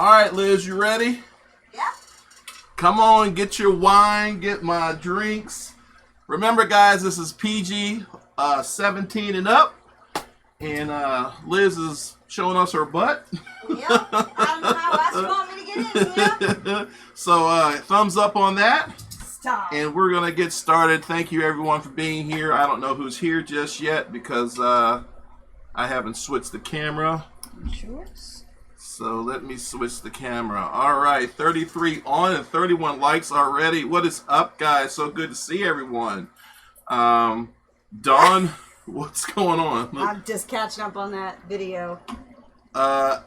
All right, Liz, you ready? Yeah. Come on, get your wine, get my drinks. Remember, guys, this is PG 17 and up. And Liz is showing us her butt. Yep. I don't know how else you want me to get in here. So, thumbs up on that. Stop. And we're going to get started. Thank you, everyone, for being here. I don't know who's here just yet because I haven't switched the camera. Sure. So let me switch the camera. All right, 33 on and 31 likes already. What is up, guys? So good to see everyone. Dawn, what's going on? I'm just catching up on that video.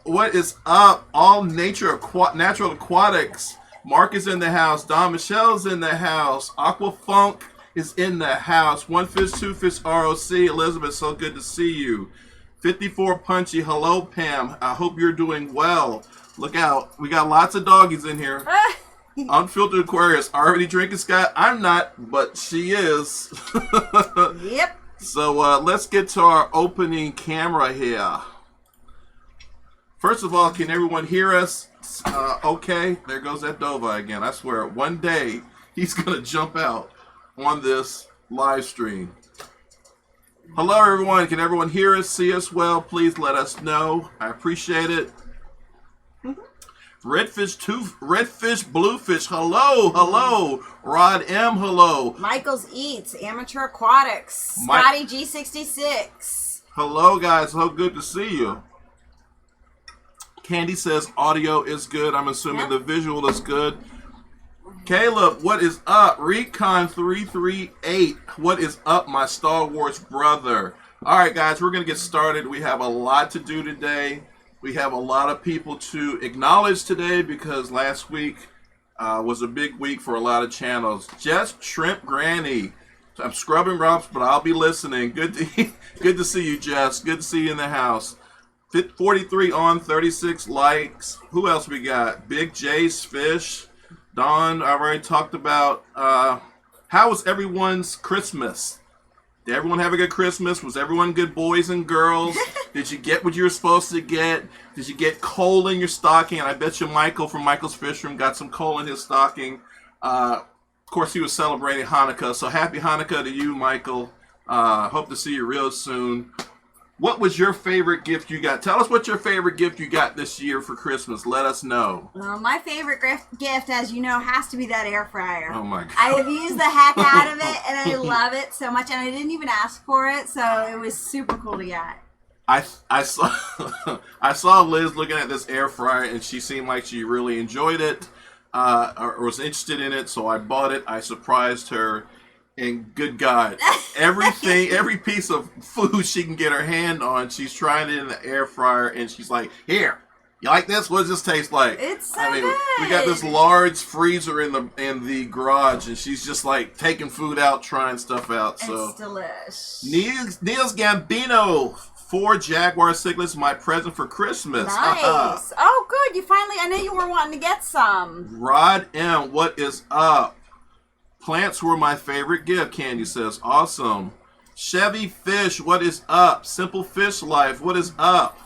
What is up? All natural aquatics. Mark is in the house. Don Michelle's in the house. Aquafunk is in the house. One Fish, Two Fish, ROC. Elizabeth, so good to see you. 54 Punchy. Hello, Pam. I hope you're doing well. Look out. We got lots of doggies in here. Unfiltered Aquarius. Already drinking, Scott? I'm not, but she is. Yep. So let's get to our opening camera here. First of all, can everyone hear us? Okay. There goes that Dova again. I swear, one day he's going to jump out on this live stream. Hello, everyone. Can everyone hear us, see us well? Please let us know. I appreciate it. Redfish, Bluefish. Hello, hello. Rod M. Hello. Michael's Eats, Amateur Aquatics, Scotty G66. Hello, guys. So good to see you. Candy says audio is good. I'm assuming the visual is good. Caleb, what is up? Recon338, what is up, my Star Wars brother? All right, guys, we're going to get started. We have a lot to do today. We have a lot of people to acknowledge today because last week was a big week for a lot of channels. Jess Shrimp Granny. I'm scrubbing rocks, but I'll be listening. Good to see you, Jess. Good to see you in the house. 43 on, 36 likes. Who else we got? Big J's Fish. Don, I already talked about how was everyone's Christmas? Did everyone have a good Christmas? Was everyone good boys and girls? Did you get what you were supposed to get? Did you get coal in your stocking? And I bet you Michael from Michael's Fish Room got some coal in his stocking. Of course, he was celebrating Hanukkah, so happy Hanukkah to you, Michael. Hope to see you real soon. What was your favorite gift you got? Tell us what your favorite gift you got this year for Christmas. Let us know. My favorite gift, as you know, has to be that air fryer. Oh, my God. I have used the heck out of it, and I love it so much. And I didn't even ask for it, so it was super cool to get. I saw Liz looking at this air fryer, and she seemed like she really enjoyed it or was interested in it, so I bought it. I surprised her. And good God, every piece of food she can get her hand on, she's trying it in the air fryer, and she's like, "Here, you like this? What does this taste like?" It's so good. We got this large freezer in the garage, and she's just like taking food out, trying stuff out. So it's delish. Niels Gambino, 4 Jaguar Cichlids, my present for Christmas. Nice. Oh, good. You finally. I know you were wanting to get some. Rod M, what is up? Plants were my favorite gift, Candy says. Awesome. Chevy Fish, what is up? Simple Fish Life, what is up?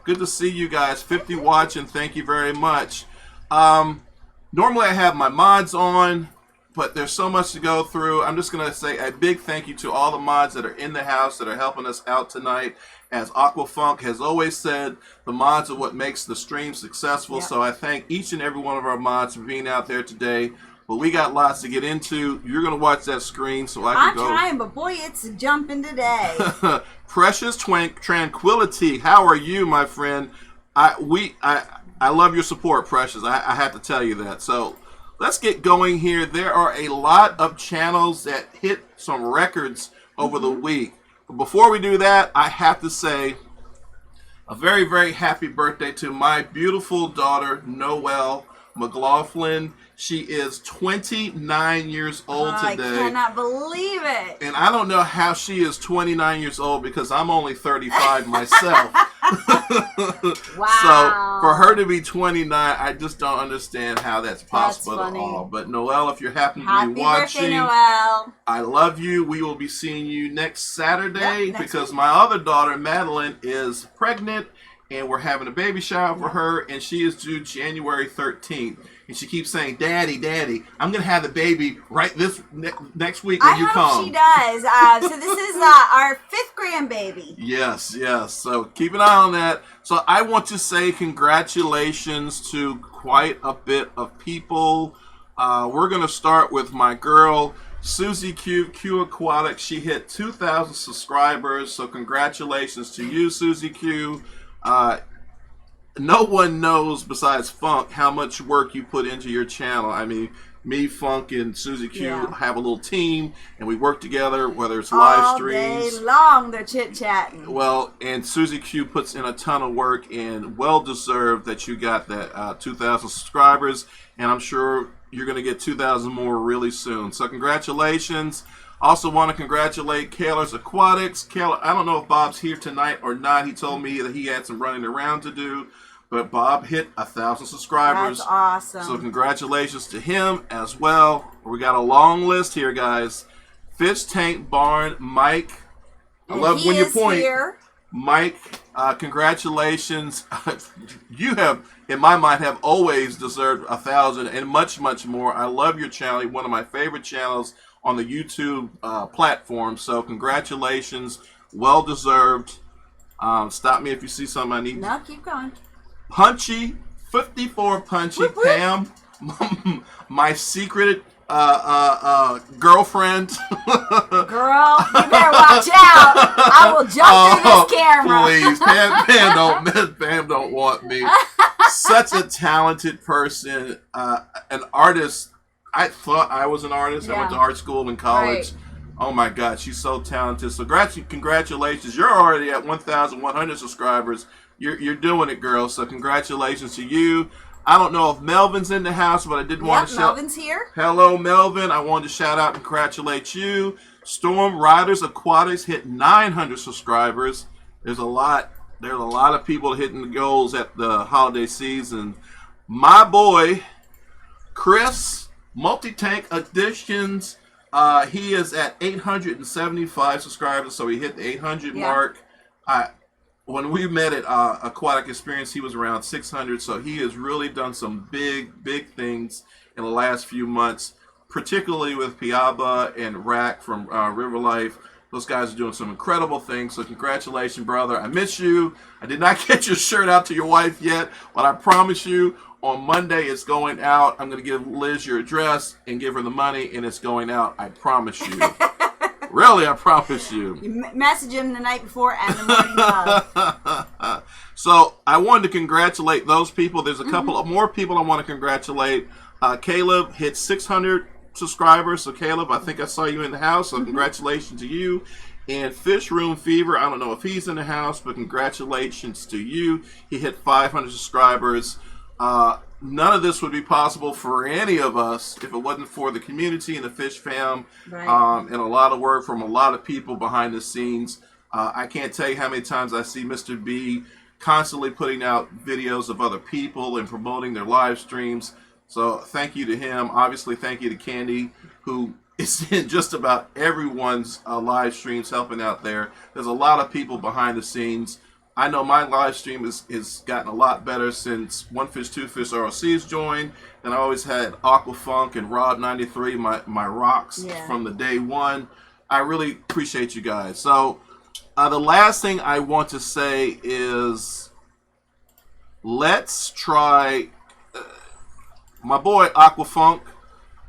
Good to see you guys. 50 watching, thank you very much. Normally I have my mods on, but there's so much to go through. I'm just going to say a big thank you to all the mods that are in the house that are helping us out tonight. As Aquafunk has always said, the mods are what makes the stream successful. Yep. So I thank each and every one of our mods for being out there today. But we got lots to get into. You're going to watch that screen so I can go. I'm trying, but boy, it's jumping today. Precious Tranquility, how are you, my friend? I love your support, Precious. I have to tell you that. So let's get going here. There are a lot of channels that hit some records over the week. But before we do that, I have to say a very, very happy birthday to my beautiful daughter, Noelle McLaughlin. She is 29 years old today. I cannot believe it. And I don't know how she is 29 years old because I'm only 35 myself. Wow. So for her to be 29, I just don't understand how that's possible That's at all. But Noelle, if you happen to be watching, happy birthday, Noelle. I love you. We will be seeing you next Saturday Yep, next because week. my other daughter, Madeline, is pregnant. and we're having a baby shower for her, and she is due January 13th. And she keeps saying, "Daddy, Daddy, I'm gonna have the baby right this next week when you come." I hope she does. So this is our 5th grandbaby. Yes, yes. So keep an eye on that. So I want to say congratulations to quite a bit of people. We're gonna start with my girl Susie Q Aquatic. She hit 2,000 subscribers. So congratulations to you, Susie Q. No one knows besides Funk how much work you put into your channel. I mean, me, Funk, and Susie Q have a little team, and we work together, whether it's live streams. All day long, they're chit-chatting. Well, and Susie Q puts in a ton of work, and well-deserved that you got that 2,000 subscribers, and I'm sure you're going to get 2,000 more really soon. So congratulations. Also want to congratulate Kaler's Aquatics. Kaler, I don't know if Bob's here tonight or not. He told me that he had some running around to do. But Bob hit 1,000 subscribers. That's awesome. So congratulations to him as well. We got a long list here, guys. Fish Tank Barn, Mike. I love when you point. Here. Mike, congratulations. You have, in my mind, have always deserved 1,000 and much, much more. I love your channel. You're one of my favorite channels on the YouTube platform. So congratulations. Well deserved. Stop me if you see something I need. No, keep going. Punchy, 54 Punchy, whoop, whoop. Pam, my secret girlfriend. Girl, you better watch out. I will jump through this camera. Please, Pam don't want me. Such a talented person, an artist. I thought I was an artist. I went to art school in college. Right. Oh my God, she's so talented. So congratulations. You're already at 1,100 subscribers. You're doing it, girl. So congratulations to you. I don't know if Melvin's in the house, but I did want to shout. Melvin's here. Hello, Melvin. I wanted to shout out and congratulate you. Storm Riders Aquatics hit 900 subscribers. There's a lot of people hitting the goals at the holiday season. My boy, Chris, Multi-Tank Additions. He is at 875 subscribers, so he hit the 800 mark. When we met at Aquatic Experience, he was around 600, so he has really done some big things in the last few months, particularly with Piaba and Rack from River Life. Those guys are doing some incredible things, so congratulations, brother. I miss you. I did not get your shirt out to your wife yet, but I promise you, on Monday it's going out. I'm going to give Liz your address and give her the money, and it's going out. I promise you. Really, I promise you. You message him the night before and the morning of. So I wanted to congratulate those people. There's a couple of more people I want to congratulate. Caleb hit 600 subscribers. So Caleb, I think I saw you in the house. So congratulations to you. And Fish Room Fever, I don't know if he's in the house, but congratulations to you. He hit 500 subscribers. None of this would be possible for any of us if it wasn't for the community and the Fish fam, and a lot of work from a lot of people behind the scenes. I can't tell you how many times I see Mr. B constantly putting out videos of other people and promoting their live streams. So thank you to him. Obviously, thank you to Candy, who is in just about everyone's live streams helping out there. There's a lot of people behind the scenes. I know my live stream has gotten a lot better since One Fish, Two Fish ROC's joined. And I always had Aquafunk and Rod93, my rocks from the day one. I really appreciate you guys. So the last thing I want to say is let's try. My boy Aquafunk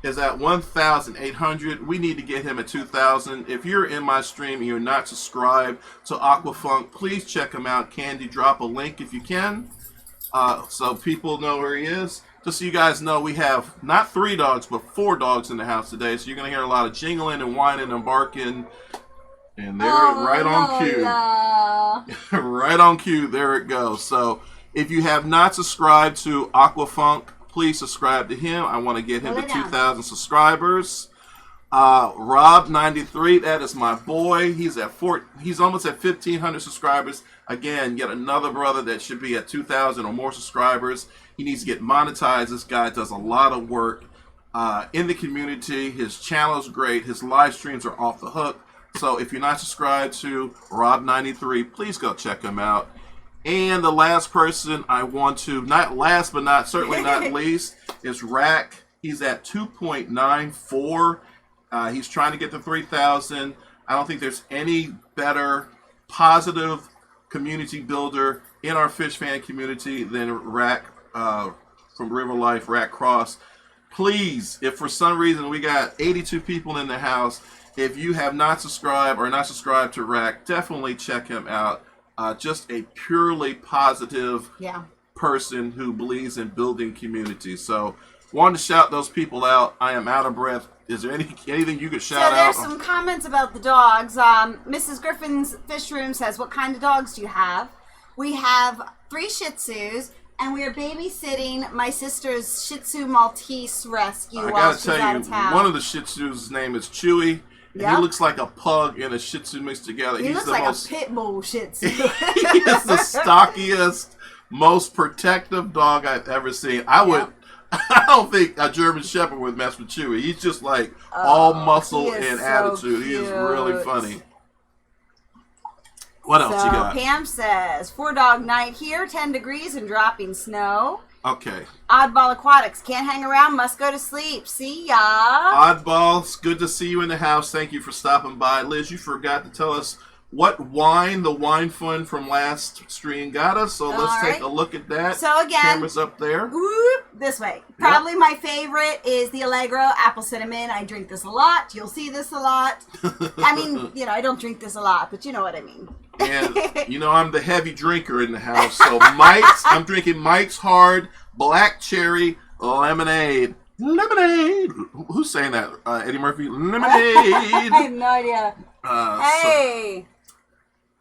is at 1,800. We need to get him at 2,000. If you're in my stream and you're not subscribed to Aquafunk, please check him out. Candy, drop a link if you can, so people know where he is. Just so you guys know, we have not 3 dogs, but 4 dogs in the house today. So you're going to hear a lot of jingling and whining and barking. And there, right on cue. Right on cue. There it goes. So if you have not subscribed to Aquafunk, please subscribe to him. I want to get him to 2,000 subscribers. Rob93, that is my boy. He's almost at 1,500 subscribers. Again, yet another brother that should be at 2,000 or more subscribers. He needs to get monetized. This guy does a lot of work in the community. His channel is great. His live streams are off the hook. So if you're not subscribed to Rob93, please go check him out. And the last person I want to, not last but not certainly not least, is Rack. He's at 2.94. He's trying to get to 3,000. I don't think there's any better positive community builder in our fish fan community than Rack from River Life, Rack Cross. Please, if for some reason we got 82 people in the house, if you have not subscribed or not subscribed to Rack, definitely check him out. Just a purely positive person who believes in building community. So, wanted to shout those people out. I am out of breath. Is there anything you could shout out? So there's some comments about the dogs. Mrs. Griffin's Fish Room says, what kind of dogs do you have? We have 3 Shih Tzus, and we are babysitting my sister's Shih Tzu Maltese rescue while she's out of town. One of the Shih Tzus' name is Chewy. Yep. He looks like a pug and a Shih Tzu mixed together. He looks like a pit bull Shih Tzu. He is the stockiest, most protective dog I've ever seen. I don't think a German Shepherd would mess with Chewy. He's just like all muscle and attitude. He is really funny. What else you got? Pam says, 4-dog night here, 10 degrees and dropping snow. Okay. Oddball Aquatics, can't hang around, must go to sleep. See ya. Oddballs, good to see you in the house. Thank you for stopping by. Liz, you forgot to tell us what wine the wine fund from last stream got us. So let's take a look at that. So again, camera's up there. This way. Probably my favorite is the Allegro Apple Cinnamon. I drink this a lot. You'll see this a lot. I mean, I don't drink this a lot, but you know what I mean. And, I'm the heavy drinker in the house. So I'm drinking Mike's Hard Black Cherry Lemonade. Lemonade. Who's saying that? Eddie Murphy? Lemonade. I have no idea. Hey.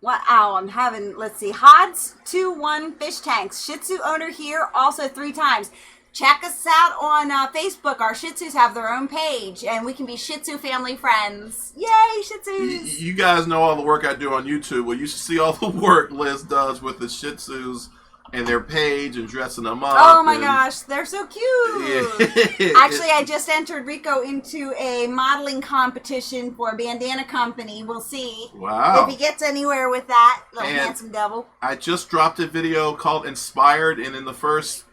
Wow, I'm having, let's see, Hod's 2-1 fish tanks. Shih Tzu owner here, also 3 times. Check us out on Facebook. Our Shih Tzus have their own page, and we can be Shih Tzu family friends. Yay, Shih Tzus! You guys know all the work I do on YouTube. Well, you should see all the work Liz does with the Shih Tzus and their page and dressing them up. Oh my gosh, they're so cute. Yeah. Actually, I just entered Rico into a modeling competition for a bandana company. We'll see if he gets anywhere with that little handsome devil. I just dropped a video called Inspired, and in the first,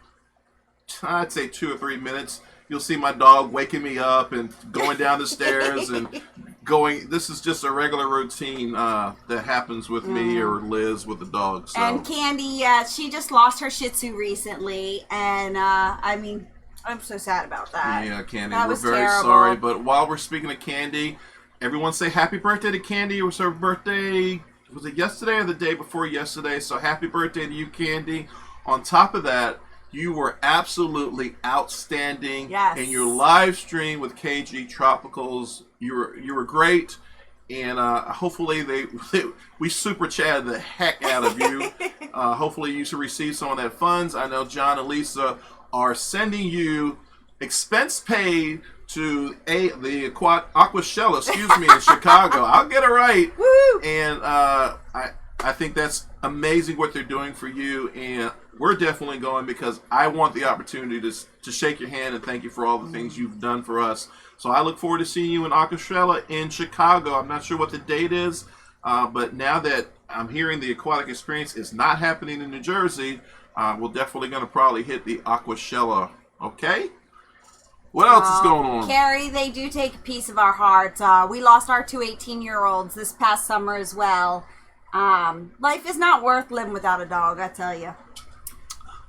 I'd say 2 or 3 minutes, you'll see my dog waking me up and going down the stairs and going. This is just a regular routine that happens with me or Liz with the dog. So. And Candy, she just lost her Shih Tzu recently, and I'm so sad about that. Yeah, Candy, we're very sorry. But while we're speaking of Candy, everyone say happy birthday to Candy. It was her birthday. Was it yesterday or the day before yesterday? So happy birthday to you, Candy. On top of that, you were absolutely outstanding in your live stream with KG Tropicals. You were great, and hopefully we super chatted the heck out of you. Hopefully you should receive some of that funds. I know John and Lisa are sending you expense paid to the Aquashella, in Chicago. I'll get it right. Woo! And I think that's amazing what they're doing for you, and we're definitely going because I want the opportunity to shake your hand and thank you for all the things you've done for us. So I look forward to seeing you in Aquashella in Chicago. I'm not sure what the date is, but now that I'm hearing the aquatic experience is not happening in New Jersey, we're definitely going to probably hit the Aquashella. Okay? What else is going on? Carrie, they do take a piece of our hearts. We lost our 2 18-year-olds this past summer as well. Life is not worth living without a dog, I tell you.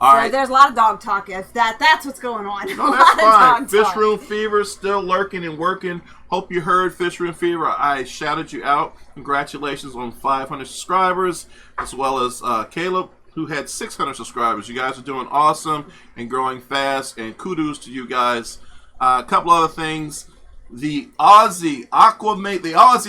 All right. There's a lot of dog talk. If that's what's going on. No, that's fine. Fish Room Fever still lurking and working. Hope you heard Fish Room Fever. I shouted you out. Congratulations on 500 subscribers, as well as Caleb, who had 600 subscribers. You guys are doing awesome and growing fast, and kudos to you guys. A couple other things. The Aussie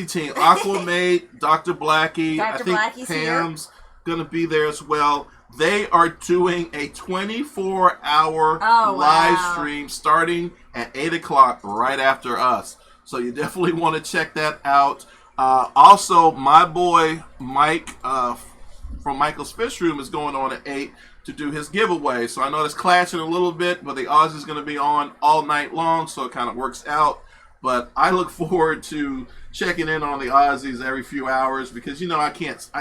team, Aquamate, Dr. Blackie. I think Blackie's Pam's going to be there as well. They are doing a 24-hour live stream starting at 8 o'clock right after us. So you definitely want to check that out. Also, my boy Mike from Michael's Fish Room is going on at 8 to do his giveaway. So I know it's clashing a little bit, but the Aussie's going to be on all night long, so it kind of works out. But I look forward to checking in on the Aussies every few hours because, you know, I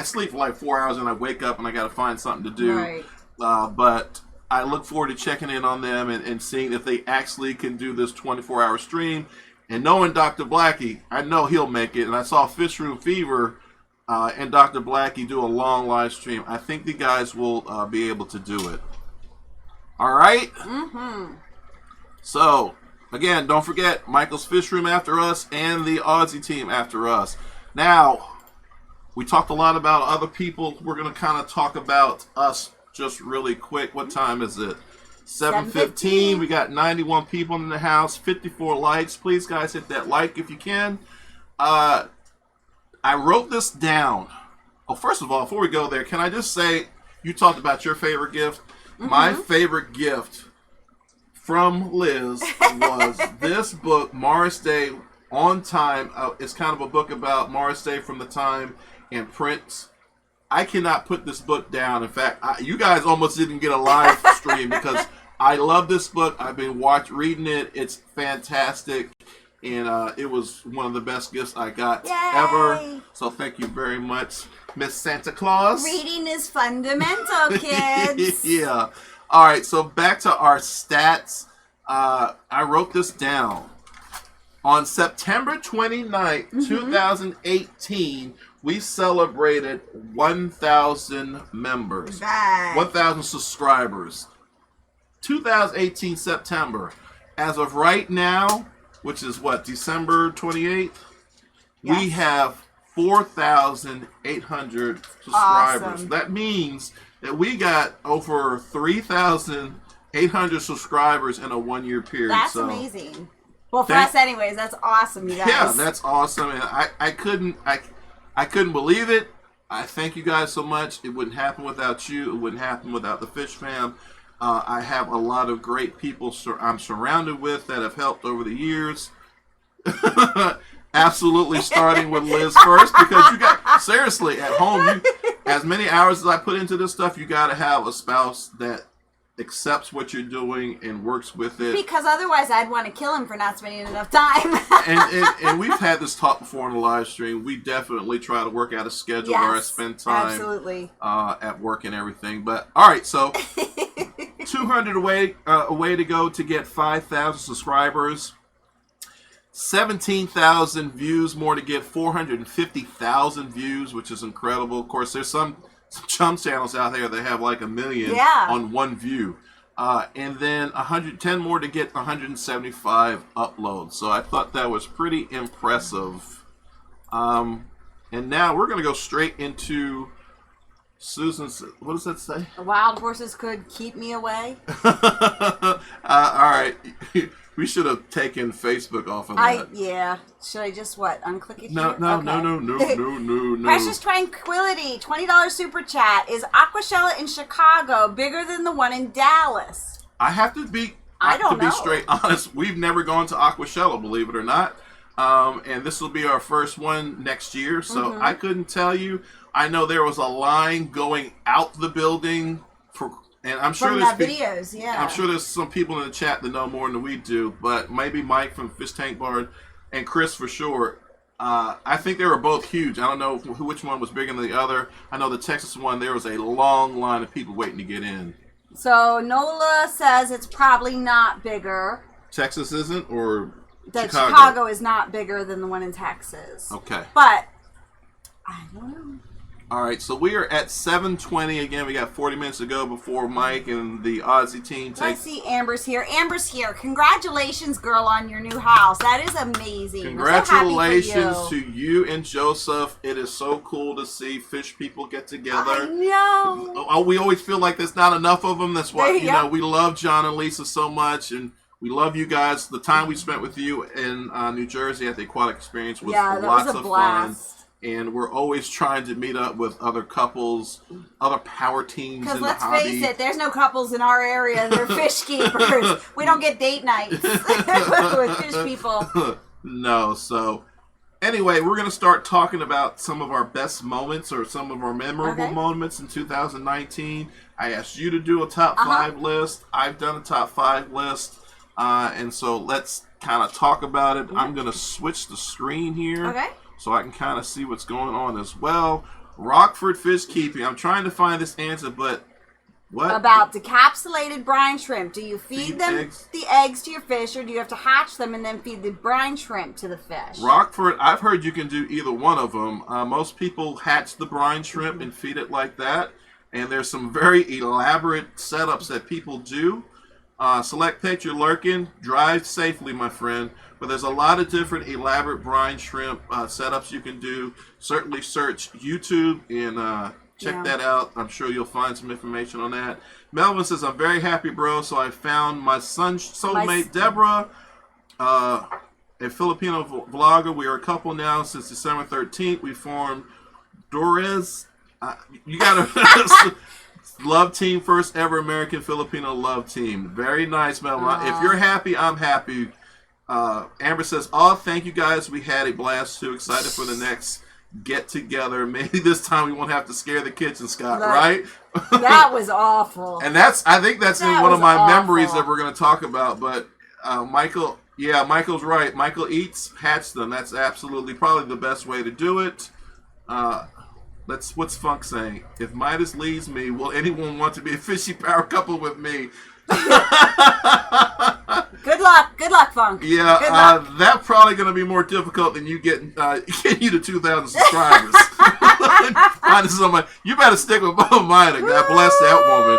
sleep for like 4 hours and I wake up and I got to find something to do. Right. But I look forward to checking in on them and seeing if they actually can do this 24-hour stream. And knowing Dr. Blackie, I know he'll make it. And I saw Fish Room Fever and Dr. Blackie do a long live stream. I think the guys will be able to do it. All right? Mm-hmm. So, again, don't forget Michael's Fish Room after us and the Aussie team after us. Now, we talked a lot about other people. We're going to kind of talk about us just really quick. What time is it? 7:15. We got 91 people in the house, 54 likes. Please, guys, hit that like if you can. I wrote this down. Oh, first of all, before we go there, can I just say, you talked about your favorite gift. Mm-hmm. My favorite gift from Liz was this book, Morris Day on Time. It's kind of a book about Morris Day from the time and Prince. I cannot put this book down. In fact, you guys almost didn't get a live stream because I love this book. I've been reading it. It's fantastic. And it was one of the best gifts I got ever. So thank you very much, Miss Santa Claus. Reading is fundamental, kids. Yeah. All right, so back to our stats. I wrote this down. On September 29th, 2018, we celebrated 1,000 members, 1,000 subscribers. 2018 September. As of right now, which is what, December 28th? Yes. We have 4,800 subscribers. Awesome. That means that we got over 3,800 subscribers in a 1-year period. That's amazing. Well, for us anyways, that's awesome, you guys. Yeah, that's awesome. And I couldn't believe it. I thank you guys so much. It wouldn't happen without you. It wouldn't happen without the Fish Fam. I have a lot of great people I'm surrounded with that have helped over the years. Absolutely, starting with Liz first, because you got, seriously, at home, as many hours as I put into this stuff, you got to have a spouse that accepts what you're doing and works with it. Because otherwise I'd want to kill him for not spending enough time. and we've had this talk before in the live stream. We definitely try to work out a schedule where I spend time absolutely. At work and everything. But all right, so 200 away to go to get 5,000 subscribers. 17,000 views more to get 450,000 views, which is incredible. Of course, there's some chum channels out there that have like 1 million on one view. And then 110 more to get 175 uploads. So I thought that was pretty impressive. And now we're going to go straight into Susan's, what does that say? Wild horses could keep me away. All right. We should have taken Facebook off of that. Yeah. Should I just unclick it No, here? no, okay. no. Precious Tranquility, $20 super chat. Is Aquashella in Chicago bigger than the one in Dallas? I have to be straight honest. We've never gone to Aquashella, believe it or not. And this will be our first one next year, so I couldn't tell you. I know there was a line going out the building and I'm sure there's videos, I'm sure there's some people in the chat that know more than we do, but maybe Mike from Fish Tank Bar and Chris for sure. I think they were both huge. I don't know which one was bigger than the other. I know the Texas one, there was a long line of people waiting to get in. So Nola says it's probably not bigger. Texas isn't, or that Chicago is not bigger than the one in Texas. Okay. But I don't know. All right, so we are at 7:20 again. We got 40 minutes to go before Mike and the Aussie team take. Let's see, Amber's here. Amber's here. Congratulations, girl, on your new house. That is amazing. Congratulations to you and Joseph. It is so cool to see fish people get together. I know. We always feel like there's not enough of them. That's why we love John and Lisa so much, and we love you guys. The time we spent with you in New Jersey at the Aquatic Experience was lots of fun. And we're always trying to meet up with other couples, other power teams in the hobby. Because let's face it, there's no couples in our area. They're fish keepers. We don't get date nights with fish people. No, so anyway, we're going to start talking about some of our best moments or some of our memorable moments in 2019. I asked you to do a top 5 list. I've done a top 5 list. And so let's kind of talk about it. I'm going to switch the screen here. Okay. So I can kind of see what's going on as well. Rockford fish keeping. I'm trying to find this answer, but what? About decapsulated brine shrimp. Do you feed them eggs? the eggs to your fish, or do you have to hatch them and then feed the brine shrimp to the fish? Rockford, I've heard you can do either one of them. Most people hatch the brine shrimp and feed it like that. And there's some very elaborate setups that people do. Select picture lurking. Drive safely, my friend. But there's a lot of different elaborate brine shrimp setups you can do. Certainly search YouTube and check that out. I'm sure you'll find some information on that. Melvin says, I'm very happy, bro. So I found my son's soulmate, Deborah, a Filipino vlogger. We are a couple now since December 13th. We formed Dores. You got to love team, first ever American Filipino love team. Very nice, Melvin. If you're happy, I'm happy. Amber says, oh, thank you guys. We had a blast too. Excited for the next get together. Maybe this time we won't have to scare the kitchen, Scott, right? That was awful. And I think that's in one of my memories that we're going to talk about. But Michael, Michael's right. Michael eats, hatch them. That's absolutely probably the best way to do it. What's Funk saying? If Midas leaves me, will anyone want to be a fishy power couple with me? Good luck, Funk. Yeah, that's probably going to be more difficult than you getting you to 2,000 subscribers. You better stick with both of mine. God bless that woman.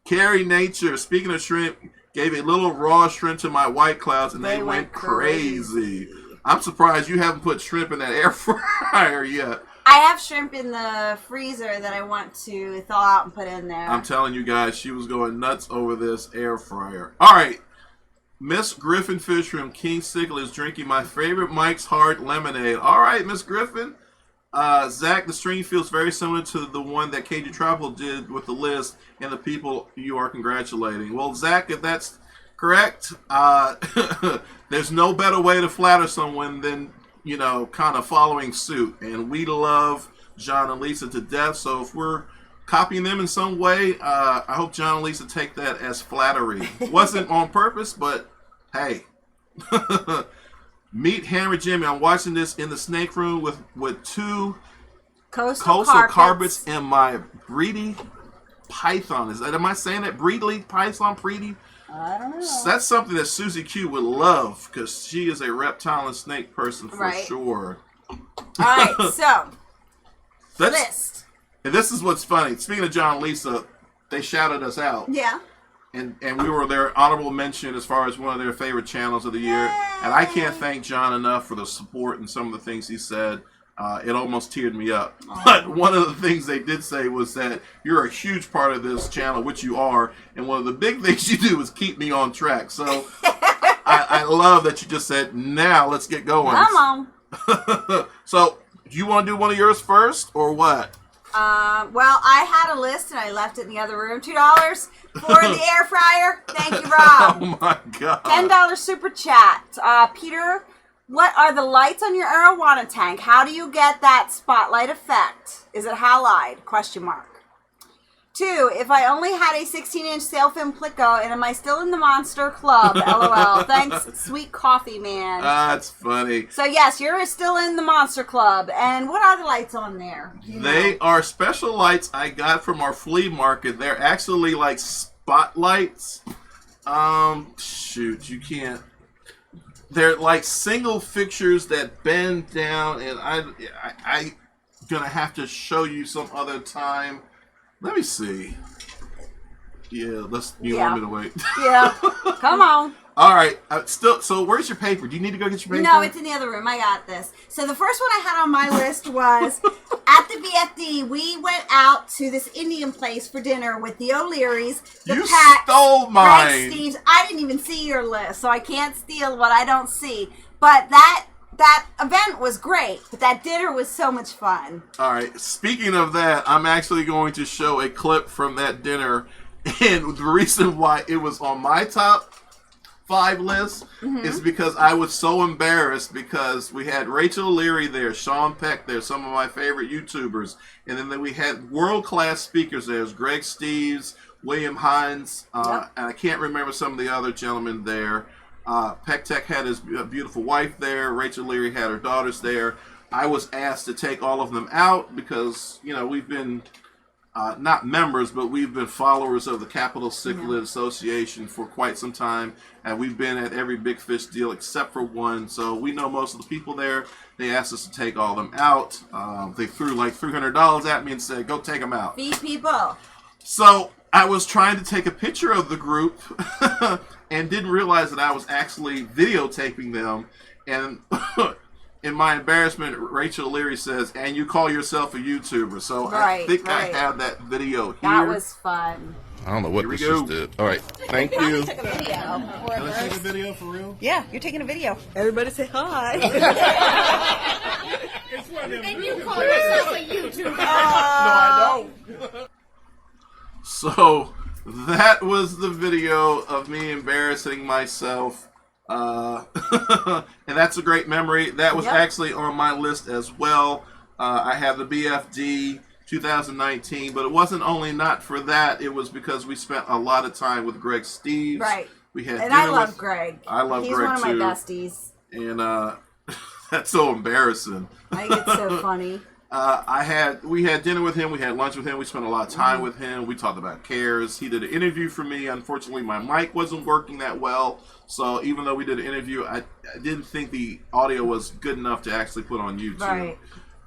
Carrie Nature, speaking of shrimp, gave a little raw shrimp to my white clouds, and they went crazy. I'm surprised you haven't put shrimp in that air fryer yet. I have shrimp in the freezer that I want to thaw out and put in there. I'm telling you guys, she was going nuts over this air fryer. All right. Miss Griffin Fish from King Cichlids drinking my favorite Mike's Hard lemonade. All right, Miss Griffin. Zach, the stream feels very similar to the one that KG Tropical did with the list and the people you are congratulating. Well, Zach, if that's correct, there's no better way to flatter someone than, kind of following suit. And we love John and Lisa to death. So if we're copying them in some way, I hope John and Lisa take that as flattery. Wasn't on purpose, but hey. Meet Hammer Jimmy. I'm watching this in the snake room with two coastal carpets and my breedy python. Am I saying that? Breedly python, breedy? I don't know. That's something that Susie Q would love because she is a reptile and snake person for sure. All right, so list. And this is what's funny. Speaking of John and Lisa, they shouted us out. Yeah. And we were their honorable mention as far as one of their favorite channels of the year. Yay. And I can't thank John enough for the support and some of the things he said. It almost teared me up. Aww. But one of the things they did say was that you're a huge part of this channel, which you are. And one of the big things you do is keep me on track. So I love that you just said, now let's get going. Come on. So you want to do one of yours first or what? Well, I had a list and I left it in the other room. $2 for the air fryer. Thank you, Rob. Oh my God. $10 super chat. Peter, what are the lights on your arowana tank? How do you get that spotlight effect? Is it halide? Question mark. 2, if I only had a 16-inch sail film Plico, and am I still in the Monster Club? LOL. Thanks, sweet coffee man. That's funny. So yes, you're still in the Monster Club. And what are the lights on there? They are special lights I got from our flea market. They're actually like spotlights. Shoot, you can't. They're like single fixtures that bend down, and I gonna have to show you some other time. Let me see. Yeah, you want me to wait? Yeah. Come on. All right. So where's your paper? Do you need to go get your paper? No, it's in the other room. I got this. So the first one I had on my list was at the BFD. We went out to this Indian place for dinner with the O'Learys. You stole mine. Greg Steves. I didn't even see your list, so I can't steal what I don't see. But that event was great, but that dinner was so much fun. All right. Speaking of that, I'm actually going to show a clip from that dinner, and the reason why it was on my top 5 list is because I was so embarrassed because we had Rachel Leary there, Sean Peck there, some of my favorite YouTubers, and then we had world-class speakers there. There's Greg Steves, William Hines, and I can't remember some of the other gentlemen there. Peck Tech had his beautiful wife there. Rachel Leary had her daughters there. I was asked to take all of them out because, we've been not members, but we've been followers of the Capital Cichlid Association for quite some time, and we've been at every big fish deal except for one, so we know most of the people there. They asked us to take all of them out. They threw like $300 at me and said, go take them out. Feed people. So I was trying to take a picture of the group and didn't realize that I was actually videotaping them, and in my embarrassment, Rachel Leary says, and you call yourself a YouTuber. So I think I have that video here. That was fun. I don't know what this just did. All right. Thank you. Took a video. Can I take a video for real? Yeah, you're taking a video. Everybody say hi. And you call yourself a YouTuber. No, I don't. So that was the video of me embarrassing myself. And that's a great memory. That was actually on my list as well. I have the BFD 2019, but it wasn't only not for that. It was because we spent a lot of time with Greg Steves. Right. We had and dinner I love with, Greg. I love Greg too. He's one of my besties. And that's so embarrassing. I think it's so funny. We had dinner with him. We had lunch with him. We spent a lot of time with him. We talked about CARES. He did an interview for me. Unfortunately, my mic wasn't working that well. So even though we did an interview, I didn't think the audio was good enough to actually put on YouTube. Right.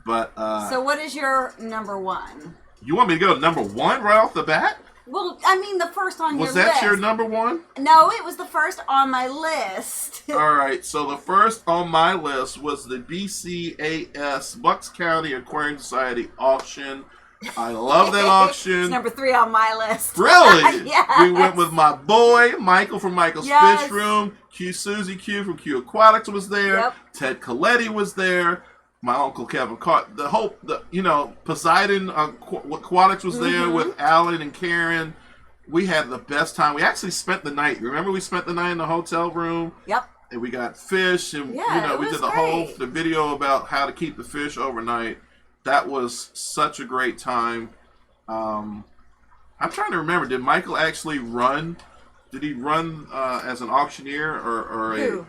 But so what is your number one? You want me to go to number one right off the bat? Well, I mean the first on your list. Was that your number one? No, it was the first on my list. All right, so the first on my list was the BCAS Bucks County Aquarium Society auction. I love that auction. It's number 3 on my list. Really? Yes. We went with my boy, Michael from Michael's Fish Room. Susie Q from Q Aquatics was there. Yep. Ted Coletti was there. My uncle Kevin Cart. Poseidon Aquatics was there with Alan and Karen. We had the best time. We actually spent the night. Remember, we spent the night in the hotel room. Yep. And we got fish, and we did the video about how to keep the fish overnight. That was such a great time. I'm trying to remember. Did Michael actually run? Did he run as an auctioneer or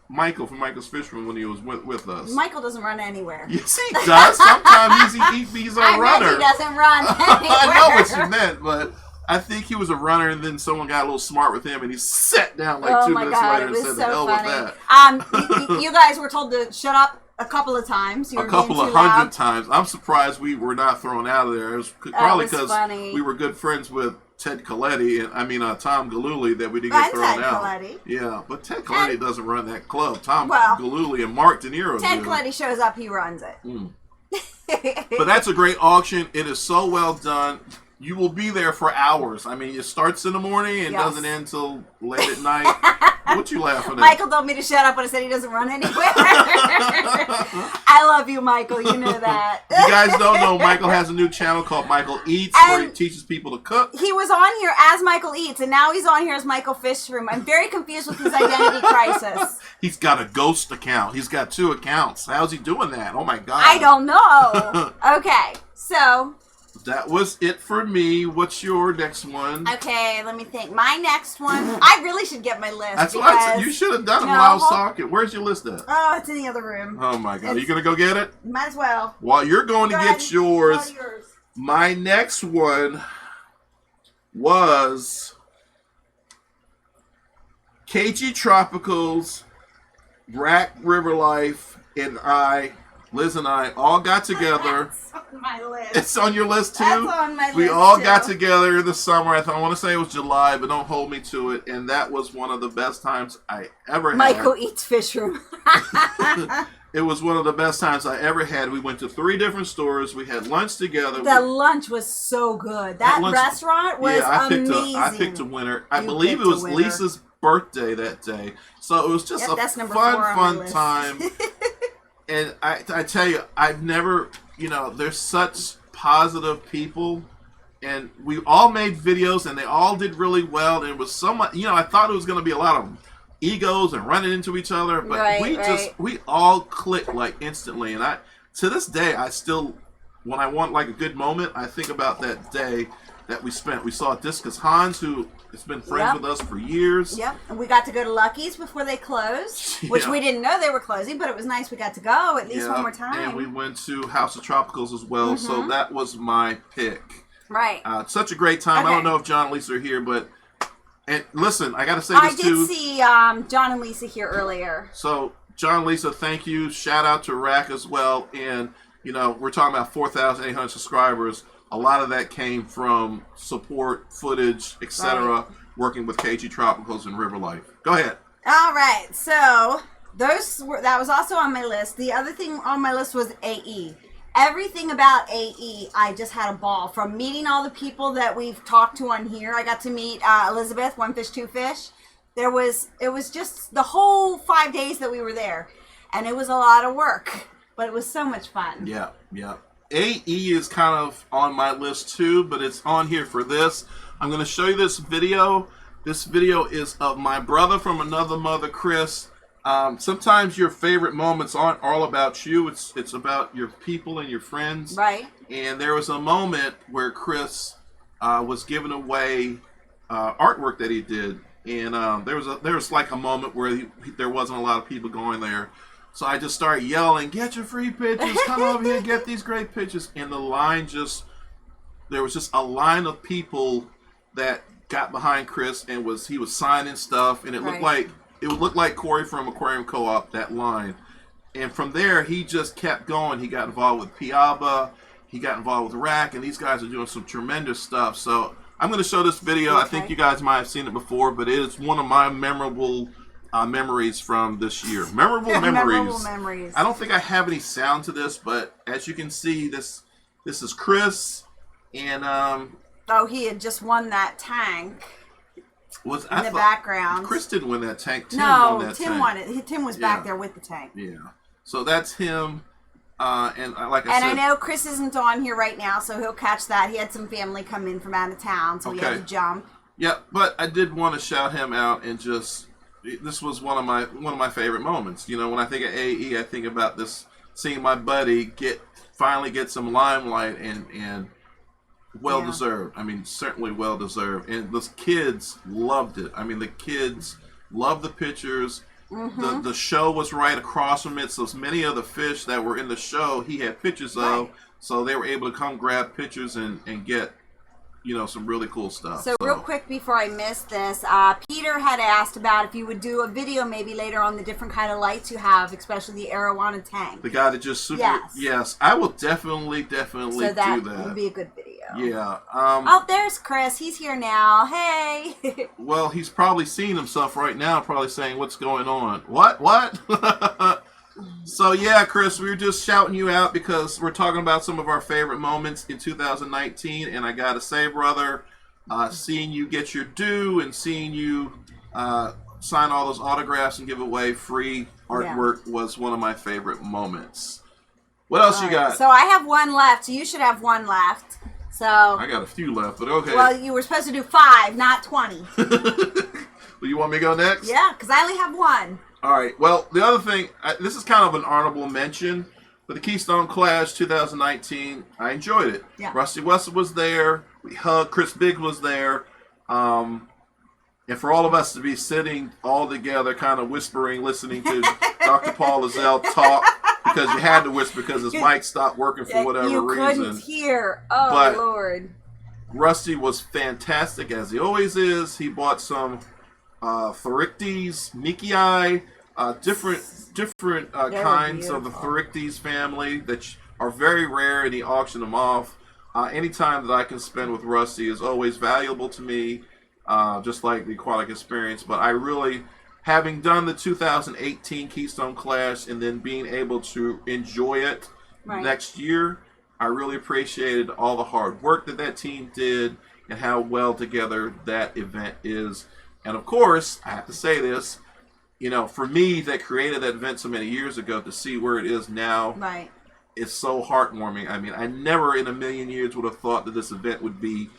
Michael from Michael's Fish Room when he was with us? Michael doesn't run anywhere. Yes, he does. Sometimes he's a runner. He doesn't run anywhere. I know what you meant, but I think he was a runner, and then someone got a little smart with him, and he sat down like 2 minutes later and said, "The hell with that." You guys were told to shut up a couple of times. A couple of hundred times. I'm surprised we were not thrown out of there. It was probably because we were good friends with Ted Coletti, and Tom Galuli, that we didn't get thrown out. Coletti. Yeah, but Ted Coletti doesn't run that club. Galuli and Mark De Niro Ted do. Coletti shows up, he runs it. But that's a great auction. It is so well done. You will be there for hours. I mean, it starts in the morning and doesn't end till late at night. What you laughing at? Michael told me to shut up when I said he doesn't run anywhere. I love you, Michael. You know that. You guys don't know, Michael has a new channel called Michael Eats, where he teaches people to cook. He was on here as Michael Eats, and now he's on here as Michael Fish Room. I'm very confused with his identity crisis. He's got a ghost account. He's got 2 accounts. How's he doing that? Oh, my God. I don't know. Okay, so... That was it for me. What's your next one? Okay, let me think. My next one, I really should get my list. That's what I said. You should have done it while I was talking. Where's your list at? Oh, it's in the other room. Oh my God. Are you going to go get it? Might as well. While you're going to get yours, my next one was KG Tropicals, Rack River Life, and Liz and I all got together. That's on my list. It's on your list too? That's on my list. We all got together in the summer. I want to say it was July, but don't hold me to it. And that was one of the best times I ever had. Michael Eats Fish Room. It was one of the best times I ever had. We went to 3 different stores. We had lunch together. The lunch was so good. That restaurant was amazing. I picked a winner. I believe it was Lisa's birthday that day. So it was just a fun time. And I tell you, I've never, there's such positive people, and we all made videos, and they all did really well, and it was so much, I thought it was going to be a lot of egos and running into each other, but we all clicked like instantly, and to this day, I still, when I want like a good moment, I think about that day, that we spent. We saw Discus Hans, who has been friends with us for years. Yep, and we got to go to Lucky's before they closed, which we didn't know they were closing, but it was nice we got to go at least one more time. And we went to House of Tropicals as well, so that was my pick. Right. Such a great time. I don't know if John and Lisa are here, but and listen, I got to say this too. I did see John and Lisa here earlier. So, John and Lisa, thank you. Shout out to Rack as well. And, you know, we're talking about 4,800 subscribers. A lot of that came from support, footage, etc., working with KG Tropicals and River Life. Go ahead. All right. So, that was also on my list. The other thing on my list was AE. Everything about AE, I just had a ball. From meeting all the people that we've talked to on here. I got to meet Elizabeth, One Fish, Two Fish. It was just the whole 5 days that we were there. And it was a lot of work. But it was so much fun. Yeah, yeah. AE is kind of on my list too, but it's on here for this. I'm going to show you this video. This video is of my brother from another mother, Chris. Sometimes your favorite moments aren't all about you. It's about your people and your friends. Right. And there was a moment where Chris was giving away artwork that he did. And there was like a moment where there wasn't a lot of people going there. So I just started yelling, "Get your free pictures! Come over here, get these great pictures!" And there was just a line of people that got behind Chris, and he was signing stuff, and it looked like Corey from Aquarium Co-op, that line. And from there, he just kept going. He got involved with Piaba, he got involved with Rack, and these guys are doing some tremendous stuff. So I'm going to show this video. I think you guys might have seen it before, but it is one of my memorable memories from this year. Memorable memories. I don't think I have any sound to this, but as you can see, this is Chris, and he had just won that tank. In the background. Chris didn't win that tank. Tim won that tank. Tim won it. Tim was back there with the tank. Yeah. So that's him. And like I said, I know Chris isn't on here right now, so he'll catch that. He had some family come in from out of town, so he had to jump. Yeah, but I did want to shout him out, and this was one of my favorite moments. You know, when I think of AE, I think about seeing my buddy finally get some limelight, and well deserved. I mean, certainly well deserved. And the kids loved it. I mean, the kids loved the pictures. The show was right across from it, so many of the fish that were in the show he had pictures of, so they were able to come grab pictures and get, you know, some really cool stuff. So real quick before I miss this, Peter had asked about if you would do a video maybe later on the different kind of lights you have, especially the arowana tank. The guy that just yes, I will definitely do that. So that would be a good video. Yeah. There's Chris. He's here now. Hey. Well, he's probably seeing himself right now, probably saying, "What's going on? What?" So yeah, Chris, we were just shouting you out because we're talking about some of our favorite moments in 2019, and I gotta say, brother, seeing you get your due and seeing you sign all those autographs and give away free artwork was one of my favorite moments. What else you got? So I have one left. So you should have one left. So I got a few left, but okay. Well, you were supposed to do 5, not 20. Well, you want me to go next? Yeah, because I only have one. All right. Well, the other thing, this is kind of an honorable mention, but the Keystone Clash 2019, I enjoyed it. Yeah. Rusty West was there. We hugged. Chris Biggs was there. And for all of us to be sitting all together, kind of whispering, listening to Dr. Paul Lizelle talk, because you had to whisper because his mic stopped working for whatever reason. You couldn't hear. Oh, Lord. Rusty was fantastic, as he always is. He bought some Thorictes, Nikii, different kinds of the Thorictes family that are very rare, and he auctioned them off. Any time that I can spend with Rusty is always valuable to me, just like the aquatic experience. But I really, having done the 2018 Keystone Clash and then being able to enjoy it next year, I really appreciated all the hard work that team did and how well together that event is. And of course, I have to say this, you know, for me that created that event so many years ago, to see where it is now, it's so heartwarming. I mean, I never in a million years would have thought that this event would be,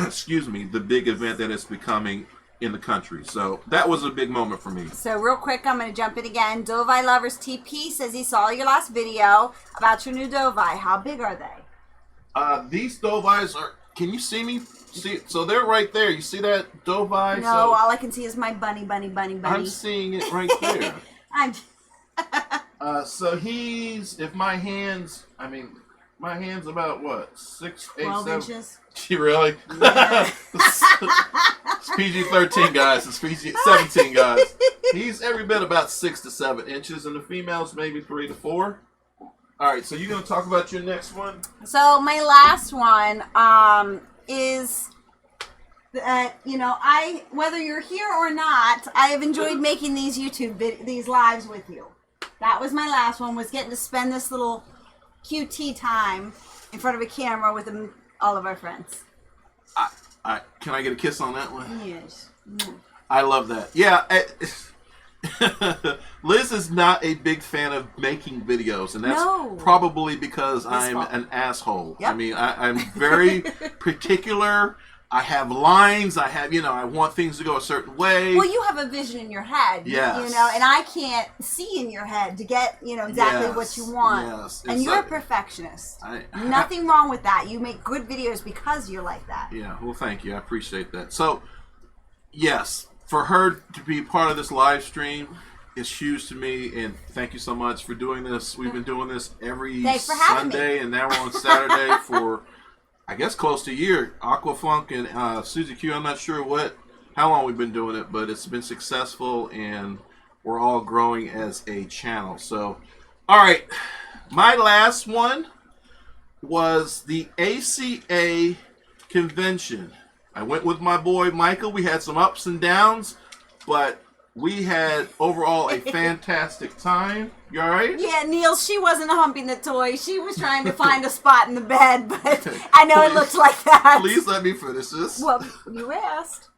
excuse me, the big event that it's becoming in the country. So that was a big moment for me. So real quick, I'm going to jump in again. Dovai Lovers TP says he saw your last video about your new Dovai. How big are they? These Dovais are can you see me? See, so they're right there. You see that Dovi? No, all I can see is my bunny. I'm seeing it right there. I'm. So he's, if my hands, my hand's about what? 6, 8, 12 7 inches. Really? Yeah. It's PG-13, guys. It's PG-17, guys. He's every bit about 6 to 7 inches, and the female's maybe 3 to 4. All right, so you're going to talk about your next one? So my last one is that, whether you're here or not, I have enjoyed making these these lives with you. That was my last one, was getting to spend this little QT time in front of a camera with all of our friends. Can I get a kiss on that one? Yes. I love that. Yeah. Liz is not a big fan of making videos, and that's probably because I'm an asshole. Yep. I mean, I'm very particular. I have lines. I have, I want things to go a certain way. Well, you have a vision in your head. Yes. And I can't see in your head to get, exactly what you want. Yes. And you're a perfectionist. Nothing wrong with that. You make good videos because you're like that. Yeah. Well, thank you. I appreciate that. So, yes, for her to be part of this live stream is huge to me, and thank you so much for doing this. We've been doing this every Sunday, and now we're on Saturday for, I guess, close to a year. Aquafunk and Susie Q, I'm not sure how long we've been doing it, but it's been successful, and we're all growing as a channel. So, all right, my last one was the ACA convention. I went with my boy Michael. We had some ups and downs, but we had overall a fantastic time. You all right? Yeah, Neil, she wasn't humping the toy. She was trying to find a spot in the bed, but I know it looks like that. Please let me finish this. Well, you asked.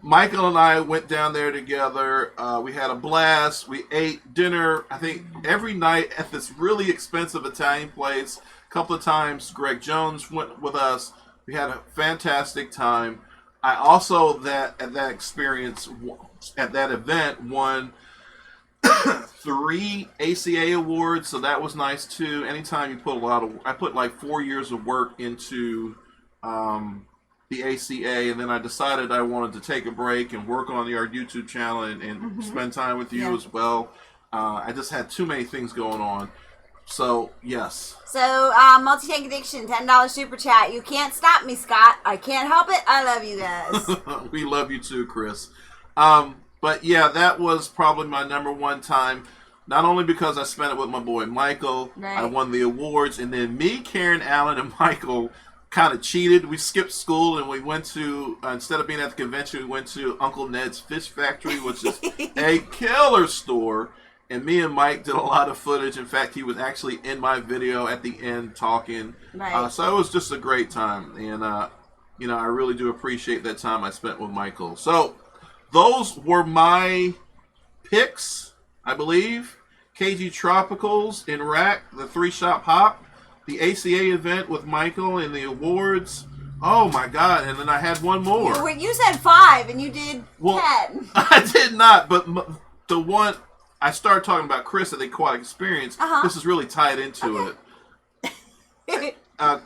Michael and I went down there together. We had a blast. We ate dinner, I think, every night at this really expensive Italian place. A couple of times, Greg Jones went with us. We had a fantastic time. I also, at that experience, at that event, won 3 ACA awards, so that was nice too. Anytime you put I put like 4 years of work into the ACA, and then I decided I wanted to take a break and work on our YouTube channel and spend time with you as well. I just had too many things going on. So, yes. So, Multi-Tank Addiction, $10 super chat. You can't stop me, Scott. I can't help it. I love you guys. We love you too, Chris. But yeah, that was probably my number one time. Not only because I spent it with my boy Michael, I won the awards, and then me, Karen, Allen, and Michael kind of cheated. We skipped school and we went to, instead of being at the convention, we went to Uncle Ned's Fish Factory, which is a killer store. And me and Mike did a lot of footage. In fact, he was actually in my video at the end talking. So it was just a great time. And, I really do appreciate that time I spent with Michael. So those were my picks, I believe. KG Tropicals in Rack, the 3-shop hop, the ACA event with Michael, and the awards. Oh, my God. And then I had one more. You said 5, and you did 10. I did not, but the one... I started talking about Chris at the Aquatic Experience. This is really tied into it.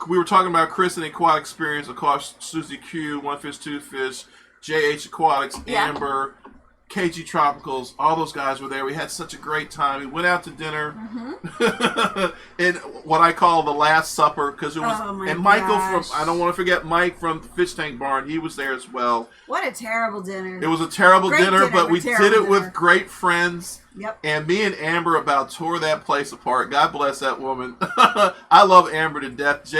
We were talking about Chris and the Aquatic Experience, of course, Susie Q, One Fish, Two Fish, JH Aquatics, Amber, KG Tropicals, all those guys were there. We had such a great time. We went out to dinner in what I call the Last Supper, because it was Michael from, I don't want to forget Mike from the Fish Tank Barn. He was there as well. What a terrible dinner. It was a terrible dinner, but we did it with great friends. Yep. And me and Amber about tore that place apart. God bless that woman. I love Amber to death.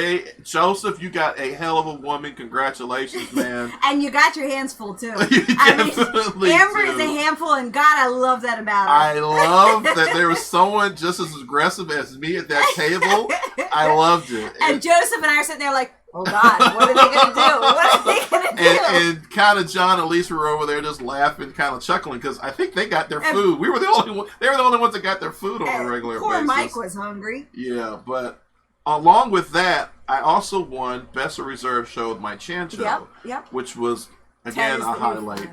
Joseph, you got a hell of a woman. Congratulations, man. And you got your hands full, too. You definitely Amber is a handful, and God, I love that about her. I love that there was someone just as aggressive as me at that table. I loved it. And Joseph and I are sitting there like, oh, God, what are they going to do? What are they going to do? And kind of John and Lisa were over there just laughing, kind of chuckling, because I think they got their food. We were the only one. They were the only ones that got their food on a regular basis. Poor Mike was hungry. Yeah, but along with that, I also won Best of Reserve Show with my Chancho, which was, again, a highlight.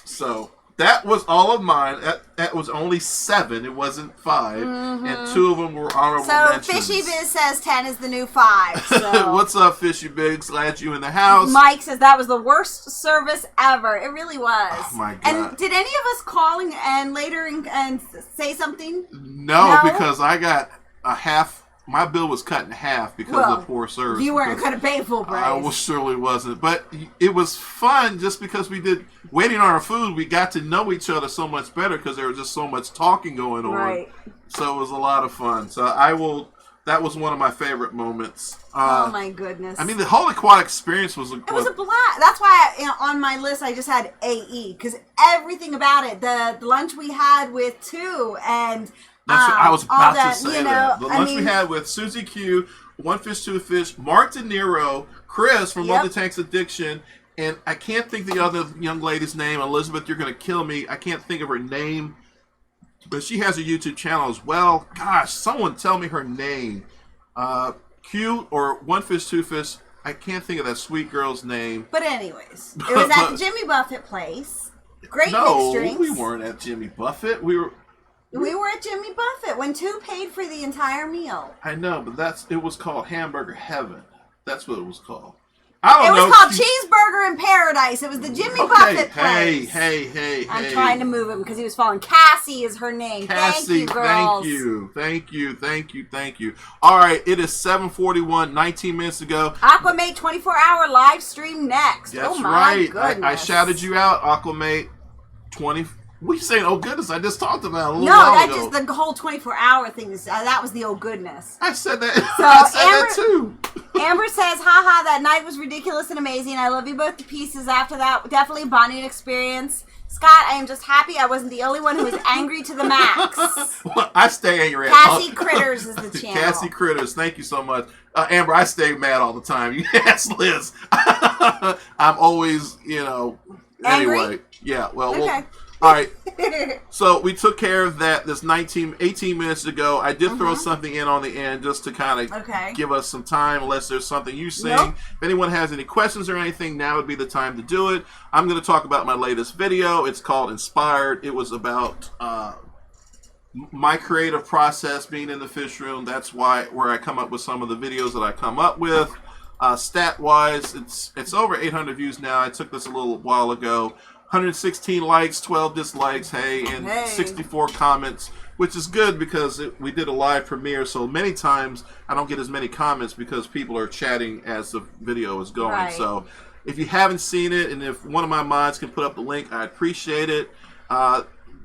So, that was all of mine. That was only 7. It wasn't 5. And 2 of them were honorable mentions. So Fishy Biz says 10 is the new 5. So. What's up, Fishy Biggs? Glad you in the house. Mike says that was the worst service ever. It really was. Oh my God. And did any of us call and later and say something? No, because I got a half. My bill was cut in half because of poor service. You weren't going to pay full price. I surely wasn't. But it was fun just because we did waiting on our food. We got to know each other so much better because there was just so much talking going on. Right. So it was a lot of fun. So that was one of my favorite moments. Oh my goodness. I mean, the whole aquatic experience was It was a blast. That's why on my list I just had AE because everything about it. The lunch we had with 2 and... That's what I was about to say. You know, the lunch we had with Susie Q, One Fish, Two Fish, Mark De Niro, Chris from Love the Tanks Addiction, and I can't think the other young lady's name. Elizabeth, you're going to kill me. I can't think of her name, but she has a YouTube channel as well. Gosh, someone tell me her name. Q or One Fish, Two Fish. I can't think of that sweet girl's name. But anyways, it was at the Jimmy Buffett place. Great mixed drinks. We weren't at Jimmy Buffett. We were at Jimmy Buffett when 2 paid for the entire meal. I know, but it was called Hamburger Heaven. That's what it was called. I don't know. It was called Cheeseburger in Paradise. It was the Jimmy Buffett place. Hey. I'm trying to move him because he was falling. Cassie is her name. Cassie, thank you, girls. Thank you. All right, it is 7:41, 19 minutes ago. Aquamate 24-hour live stream next. That's oh my right. Goodness. I shouted you out, Aquamate 20. What are you saying? Oh goodness! I just talked about it a little while ago. No, just the whole 24-hour thing. That was the oh goodness. I said that. So I said that too. Amber says, haha, that night was ridiculous and amazing. I love you both to pieces after that. Definitely a bonding experience. Scott, I am just happy I wasn't the only one who was angry to the max. Well, I stay angry. Cassie Critters is the channel. Cassie Critters, thank you so much. Amber, I stay mad all the time. You ask Liz. I'm always, Angry? Anyway. Yeah, well, okay. All right, so we took care of that 18 minutes ago. I did throw something in on the end just to kind of give us some time unless there's something you sing. Nope. If anyone has any questions or anything, now would be the time to do it. I'm going to talk about my latest video. It's called Inspired. It was about my creative process being in the fish room. That's where I come up with some of the videos that I come up with. Stat-wise, it's over 800 views now. I took this a little while ago. 116 likes, 12 dislikes, and 64 comments, which is good because we did a live premiere, so many times I don't get as many comments because people are chatting as the video is going. Right. So if you haven't seen it, and if one of my mods can put up the link, I'd appreciate it.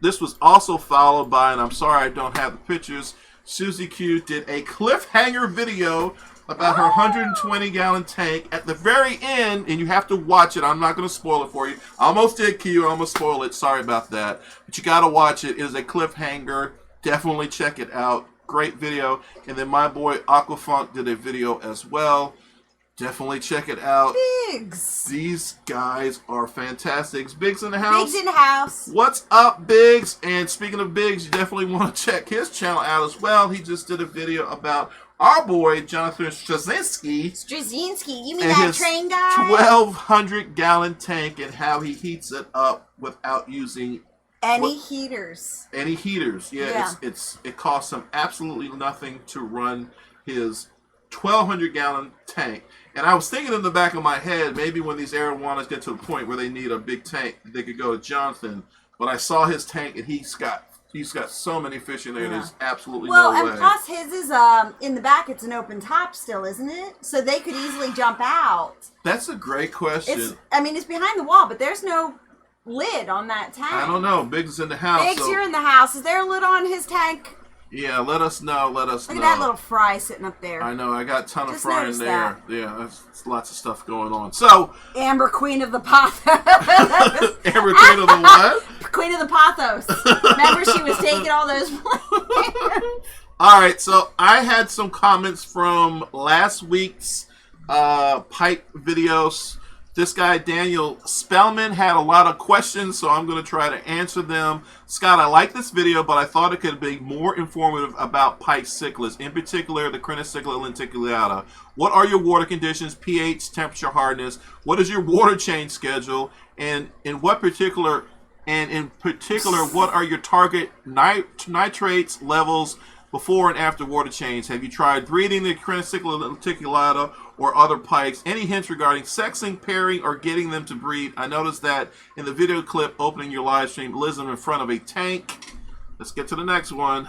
This was also followed by, and I'm sorry I don't have the pictures, Susie Q did a cliffhanger video about her 120-gallon tank at the very end, and you have to watch it. I'm not going to spoil it for you. I almost did, Q. I almost spoiled it. Sorry about that. But you got to watch it. It is a cliffhanger. Definitely check it out. Great video. And then my boy Aquafunk did a video as well. Definitely check it out. Biggs. These guys are fantastic. Biggs in the house. Biggs in the house. What's up, Biggs? And speaking of Biggs, you definitely want to check his channel out as well. He just did a video about our boy, Jonathan Straczynski. Straczynski, you mean that train guy? 1,200-gallon tank and how he heats it up without using any heaters. Any heaters, yeah. It costs him absolutely nothing to run his 1,200-gallon tank. And I was thinking in the back of my head, maybe when these arowanas get to a point where they need a big tank, they could go to Jonathan. But I saw his tank, and he's got so many fish in there. There's absolutely no way. Well, and plus his is in the back. It's an open top still, isn't it? So they could easily jump out. That's a great question. It's behind the wall, but there's no lid on that tank. I don't know. Biggs is in the house. Biggs, you're in the house. Is there a lid on his tank? Yeah, let us know. Look at that little fry sitting up there. I know. I got a ton of fry in there. That. Yeah, there's lots of stuff going on. So Amber, Queen of the Pothos. Amber, Queen of the what? Queen of the Pothos. Remember, she was taking all those players. All right, so I had some comments from last week's pike videos. This guy, Daniel Spellman, had a lot of questions, so I'm going to try to answer them. Scott, I like this video, but I thought it could be more informative about pike cichlids, in particular the Crenocichlid lenticulata. What are your water conditions, pH, temperature, hardness? What is your water change schedule? And in what particular And in particular, what are your target nitrates levels before and after water change? Have you tried breeding the Cichlids or other pikes? Any hints regarding sexing, pairing, or getting them to breed? I noticed that in the video clip opening your live stream, Liz is in front of a tank. Let's get to the next one.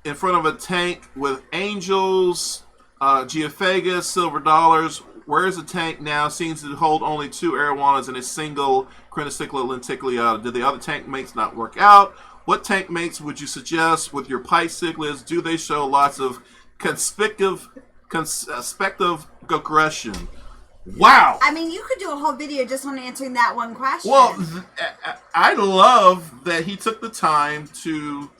In front of a tank with angels, geophagus, silver dollars. Where's the tank now? Seems to hold only 2 arowanas and a single Cichlid lenticuliata. Did the other tank mates not work out? What tank mates would you suggest with your pike cichlids? Do they show lots of conspicuous aggression? Wow. I mean, you could do a whole video just on answering that one question. Well, I love that he took the time to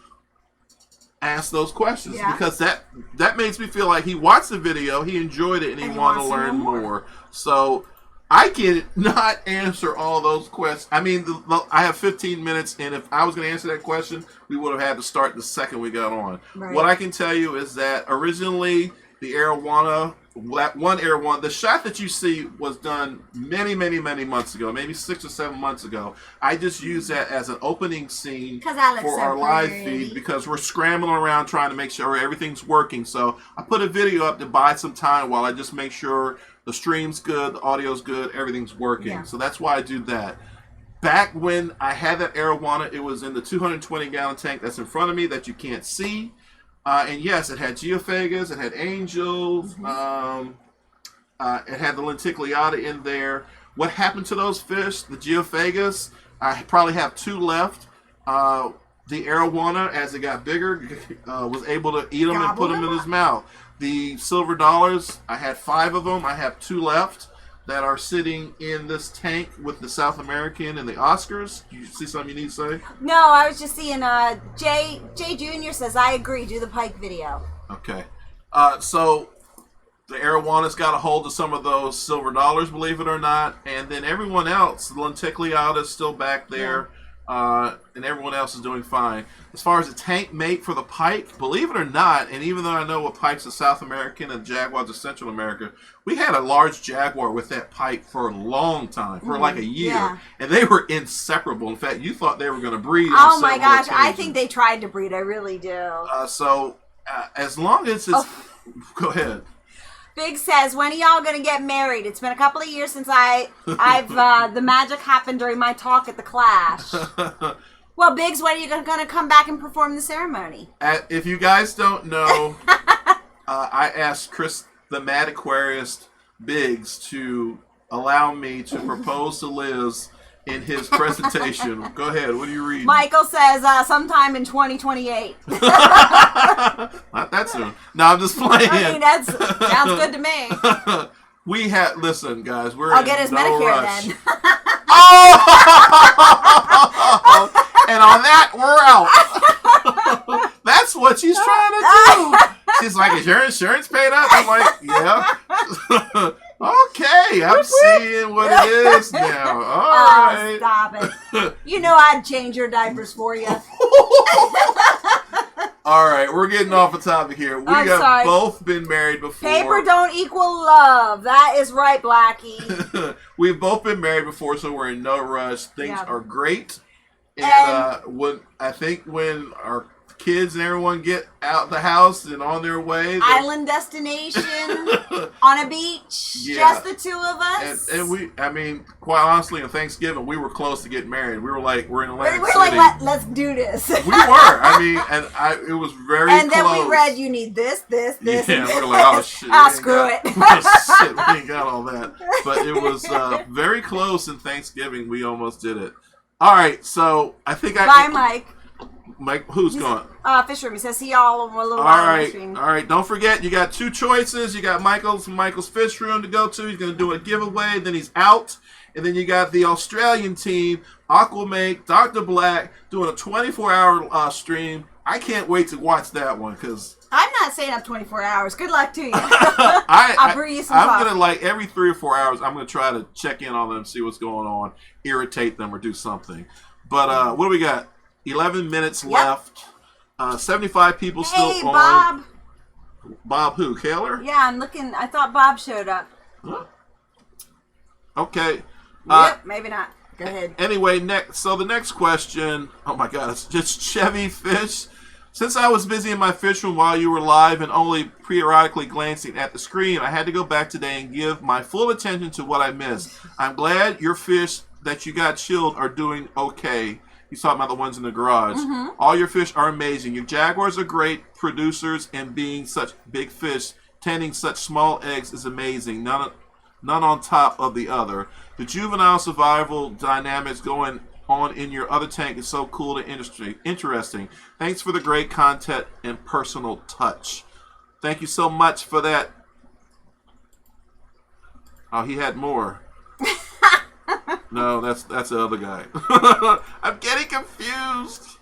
ask those questions because that makes me feel like he watched the video, he enjoyed it, and he wanted to learn more. So I cannot answer all those questions. I mean, I have 15 minutes, and if I was going to answer that question, we would have had to start the second we got on. Right. What I can tell you is that originally the arowana, the shot that you see was done many months ago, maybe 6 or 7 months ago. I just used that as an opening scene for our live feed because we're scrambling around trying to make sure everything's working. So I put a video up to buy some time while I just make sure the stream's good, the audio's good, everything's working. Yeah. So that's why I do that. Back when I had that arowana, it was in the 220-gallon tank that's in front of me that you can't see. And yes, it had geophagus, it had angels, it had the lenticuliata in there. What happened to those fish? The geophagus, I probably have 2 left. The arowana, as it got bigger, was able to eat them and put them in his mouth. The silver dollars, I had 5 of them. I have 2 left that are sitting in this tank with the South American and the Oscars. You see something you need to say? No, I was just seeing Jay Jr. says, I agree, do the pike video. Okay. So the arowana's got a hold of some of those silver dollars, believe it or not. And then everyone else, the lenticuliata is still back there. And everyone else is doing fine. As far as a tank mate for the pike, believe it or not, and even though I know what pikes are South American and jaguars are Central America, we had a large jaguar with that pike for a long time, for like a year, and they were inseparable. In fact, you thought they were going to breed. Oh my gosh, I think they tried to breed. I really do. As long as it's... Go ahead. Big says, when are y'all going to get married? It's been a couple of years since I've the magic happened during my talk at the Clash. Well, Biggs, when are you going to come back and perform the ceremony? If you guys don't know, I asked Chris, the Mad Aquarist Biggs, to allow me to propose to Liz in his presentation. Go ahead. What are you reading? Michael says sometime in 2028. Not that soon. No, I'm just playing. I mean, that sounds good to me. Listen, guys, I'll get his Medicare rush. Then. Oh! And on that, we're out. That's what she's trying to do. She's like, is your insurance paid up? I'm like, yeah. Okay, I'm seeing what it is now. All right. Stop it. You know I'd change your diapers for you. All right, we're getting off the topic here. We have both been married before. Paper don't equal love. That is right, Blackie. We've both been married before, so we're in no rush. Things are great. And when our kids and everyone get out the house and on their way, island destination on a beach, just the 2 of us. And we, I mean, quite honestly, on Thanksgiving, we were close to getting married. We were like, we're in Atlantic City. We're like, let's do this. We were. I mean, it was very close. And then we read, you need this. Yeah, and this. We're like, oh shit. Screw it. Shit, we ain't got all that. But it was very close in Thanksgiving. We almost did it. All right, so I think Bye, Mike. Mike, who's gone? Fish room. He says, see y'all in a little while. All right. Don't forget, you got 2 choices. You got Michael's fish room to go to. He's going to do a giveaway. Then he's out. And then you got the Australian team, Aquamake, Dr. Black, doing a 24-hour stream. I can't wait to watch that one because I'm not staying up 24 hours. Good luck to you. I'll brew you some coffee. I'm going to, every 3 or 4 hours, I'm going to try to check in on them, see what's going on, irritate them, or do something. But what do we got? 11 minutes left. 75 people still on. Hey, Bob. Bob who? Kaler? Yeah, I'm looking. I thought Bob showed up. Huh? Okay. Yep, maybe not. Go ahead. Anyway, the next question. Oh my God, it's just Chevy Fish. Since I was busy in my fish room while you were live and only periodically glancing at the screen, I had to go back today and give my full attention to what I missed. I'm glad your fish that you got chilled are doing okay. He's talking about the ones in the garage. All your fish are amazing. Your jaguars are great producers, and being such big fish, tending such small eggs is amazing. None on top of the other. The juvenile survival dynamics going on in your other tank is so cool and interesting. Thanks for the great content and personal touch. Thank you so much for that. Oh, he had more. No, that's the other guy. I'm getting confused.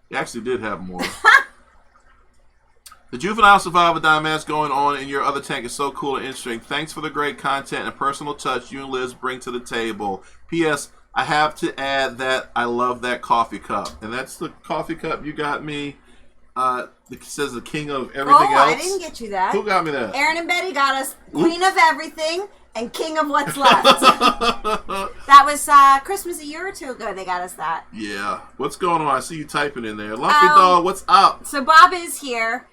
He actually did have more. The juvenile survival dynamics going on in your other tank is so cool and interesting. Thanks for the great content and personal touch you and Liz bring to the table. P.S. I have to add that I love that coffee cup. And that's the coffee cup you got me. It says the king of everything else. I didn't get you that. Who got me that? Aaron and Betty got us queen of everything and king of what's left. That was Christmas a year or two ago they got us that. Yeah. What's going on? I see you typing in there. Lumpy Dog, what's up? So Bob is here.